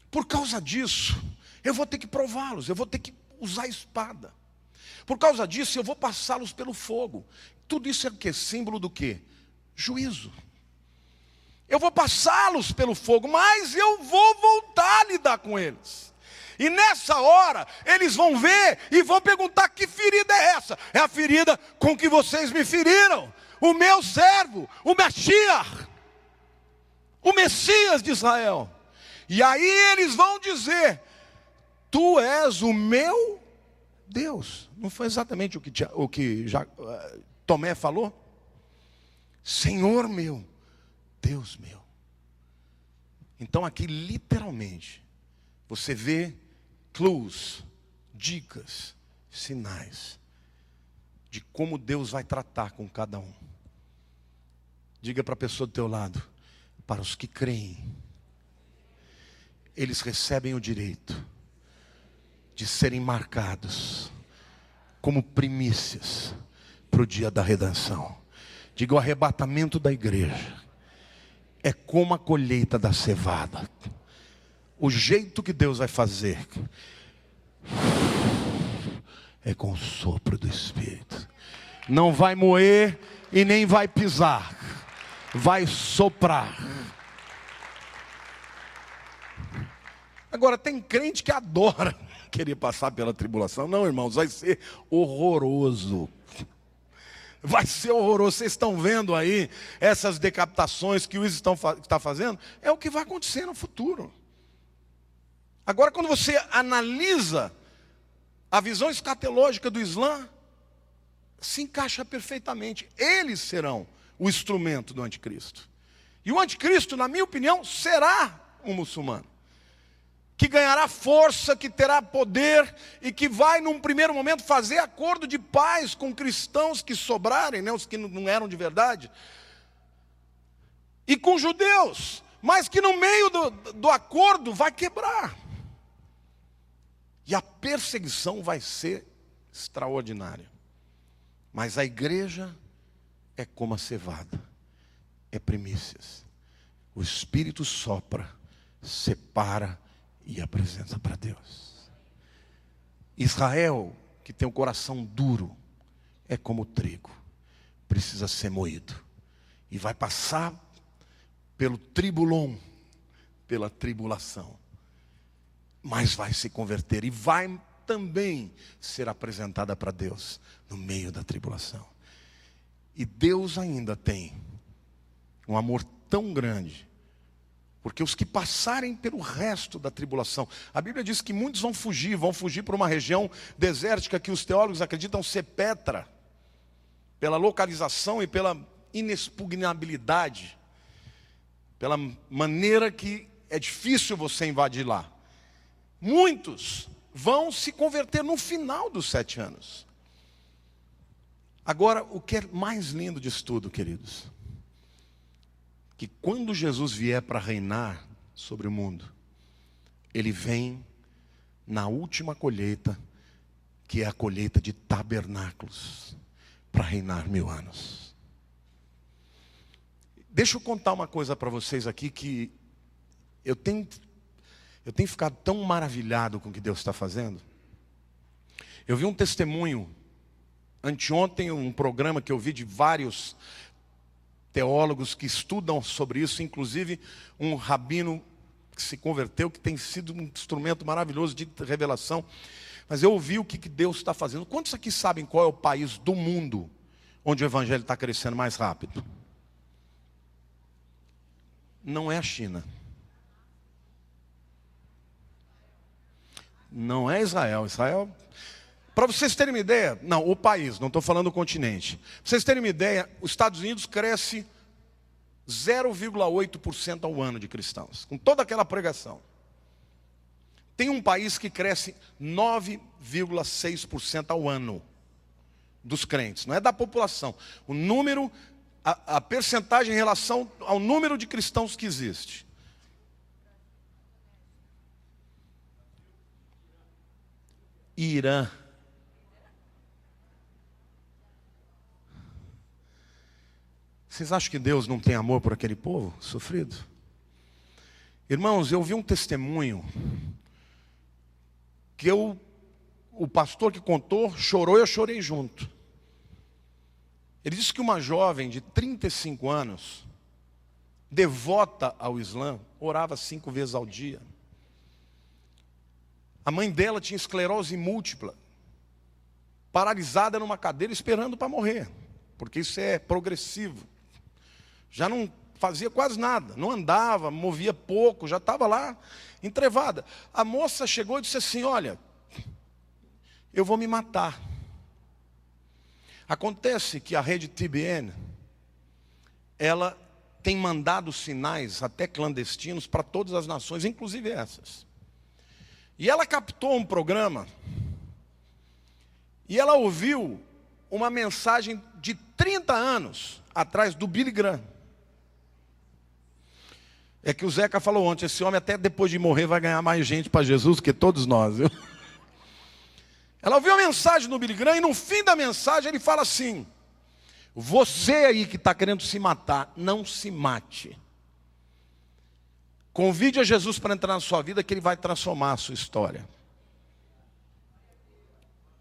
Por causa disso, eu vou ter que prová-los, eu vou ter que usar a espada. Por causa disso, eu vou passá-los pelo fogo. Tudo isso é o quê? Símbolo do quê? Juízo. Eu vou passá-los pelo fogo, mas eu vou voltar a lidar com eles. E nessa hora, eles vão ver e vão perguntar: que ferida é essa? É a ferida com que vocês me feriram. O meu servo, o Mashiach, o Messias de Israel. E aí eles vão dizer: tu és o meu Deus. Não foi exatamente o que Tomé falou? Senhor meu, Deus meu. Então aqui literalmente você vê clues, dicas, sinais de como Deus vai tratar com cada um. Diga para a pessoa do teu lado: para os que creem, eles recebem o direito de serem marcados como primícias para o dia da redenção. Diga: o arrebatamento da igreja é como a colheita da cevada. O jeito que Deus vai fazer é com o sopro do Espírito. Não vai moer e nem vai pisar, vai soprar. Agora, tem crente que adora querer passar pela tribulação. Não, irmãos, vai ser horroroso. Vai ser horroroso. Vocês estão vendo aí essas decapitações que o Isis está fazendo? É o que vai acontecer no futuro. Agora, quando você analisa a visão escatológica do Islã, se encaixa perfeitamente. Eles serão o instrumento do anticristo. E o anticristo, na minha opinião, será um muçulmano, que ganhará força, que terá poder e que vai num primeiro momento fazer acordo de paz com cristãos que sobrarem, né, os que não eram de verdade, e com judeus, mas que no meio do acordo vai quebrar. E a perseguição vai ser extraordinária. Mas a igreja é como a cevada, é primícias. O Espírito sopra, separa e apresenta para Deus. Israel, que tem o coração duro, é como o trigo, precisa ser moído. E vai passar pelo tribulon, pela tribulação. Mas vai se converter e vai também ser apresentada para Deus no meio da tribulação. E Deus ainda tem um amor tão grande, porque os que passarem pelo resto da tribulação, a Bíblia diz que muitos vão fugir para uma região desértica que os teólogos acreditam ser Petra, pela localização e pela inexpugnabilidade, pela maneira que é difícil você invadir lá. Muitos vão se converter no final dos 7 anos. Agora, o que é mais lindo disso tudo, queridos, que quando Jesus vier para reinar sobre o mundo, Ele vem na última colheita, que é a colheita de tabernáculos, para reinar 1000 anos. Deixa eu contar uma coisa para vocês aqui, que eu tenho ficado tão maravilhado com o que Deus está fazendo. Eu vi um testemunho anteontem, um programa que eu vi de vários teólogos que estudam sobre isso, inclusive um rabino que se converteu, que tem sido um instrumento maravilhoso de revelação. Mas eu ouvi o que Deus está fazendo. Quantos aqui sabem qual é o país do mundo onde o evangelho está crescendo mais rápido? Não é a China. Não é Israel. Israel, para vocês terem uma ideia, não, o país, não estou falando do continente. Para vocês terem uma ideia, os Estados Unidos cresce 0,8% ao ano de cristãos, com toda aquela pregação. Tem um país que cresce 9,6% ao ano dos crentes, não é da população. O número, a percentagem em relação ao número de cristãos que existe. Irã. Vocês acham que Deus não tem amor por aquele povo sofrido? Irmãos, eu vi um testemunho que o pastor que contou chorou e eu chorei junto. Ele disse que uma jovem de 35 anos, devota ao Islã, orava 5 vezes ao dia. A mãe dela tinha esclerose múltipla, paralisada numa cadeira esperando para morrer, porque isso é progressivo. Já não fazia quase nada, não andava, movia pouco, já estava lá entrevada. A moça chegou e disse assim: olha, eu vou me matar. Acontece que a rede TBN, ela tem mandado sinais até clandestinos para todas as nações, inclusive essas. E ela captou um programa e ela ouviu uma mensagem de 30 anos atrás do Billy Graham. É que o Zeca falou ontem, esse homem até depois de morrer vai ganhar mais gente para Jesus que todos nós, viu? Ela ouviu a mensagem do Billy Graham e no fim da mensagem ele fala assim: você aí que está querendo se matar, não se mate. Convide a Jesus para entrar na sua vida que Ele vai transformar a sua história.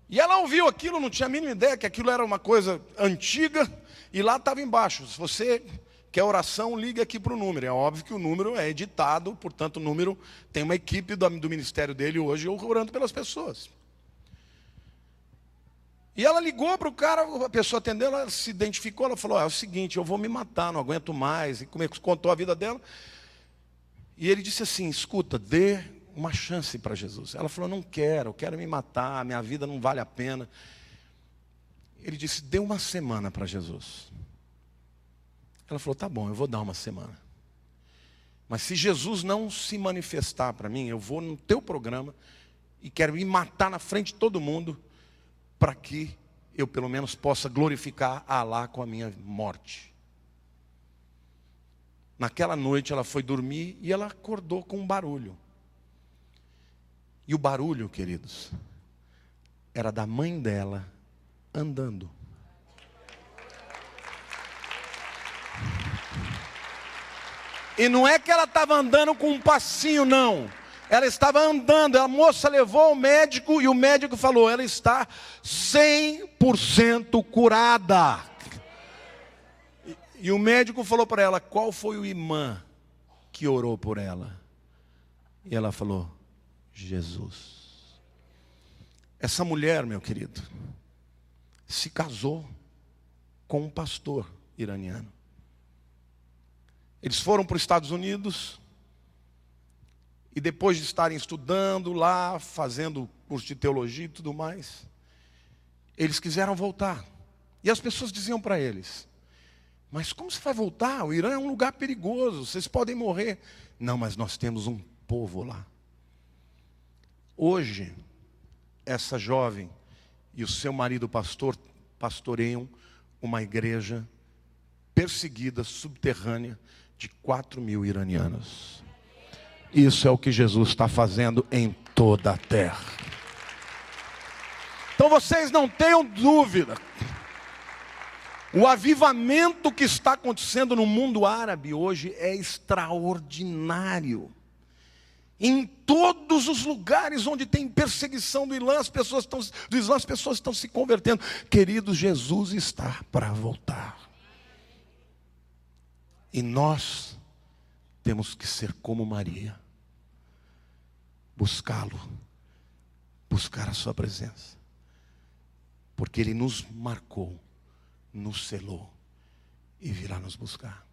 E ela ouviu aquilo, não tinha a mínima ideia que aquilo era uma coisa antiga, e lá estava embaixo: se você quer oração, ligue aqui para o número. É óbvio que o número é editado, portanto o número tem uma equipe do ministério dele hoje orando pelas pessoas. E ela ligou para o cara, a pessoa atendeu, ela se identificou, ela falou: é o seguinte, eu vou me matar, não aguento mais. E contou a vida dela. E ele disse assim: escuta, dê uma chance para Jesus. Ela falou: não quero, eu quero me matar, minha vida não vale a pena. Ele disse: dê uma semana para Jesus. Ela falou: tá bom, eu vou dar uma semana. Mas se Jesus não se manifestar para mim, eu vou no teu programa e quero me matar na frente de todo mundo, para que eu pelo menos possa glorificar a Alá com a minha morte. Naquela noite ela foi dormir e ela acordou com um barulho. E o barulho, queridos, era da mãe dela andando. E não é que ela estava andando com um passinho, não. Ela estava andando, a moça levou ao médico e o médico falou: ela está 100% curada. E o médico falou para ela: qual foi o imã que orou por ela? E ela falou: Jesus. Essa mulher, meu querido, se casou com um pastor iraniano. Eles foram para os Estados Unidos. E depois de estarem estudando lá, fazendo curso de teologia e tudo mais, eles quiseram voltar. E as pessoas diziam para eles: mas como você vai voltar? O Irã é um lugar perigoso, vocês podem morrer. Não, mas nós temos um povo lá. Hoje, essa jovem e o seu marido pastor pastoreiam uma igreja perseguida, subterrânea, de 4.000 iranianos. Isso é o que Jesus está fazendo em toda a terra. Então vocês não tenham dúvida. O avivamento que está acontecendo no mundo árabe hoje é extraordinário. Em todos os lugares onde tem perseguição do Islã, as pessoas estão se convertendo. Queridos, Jesus está para voltar. E nós temos que ser como Maria, buscá-lo, buscar a sua presença, porque Ele nos marcou, nos selou e virá nos buscar.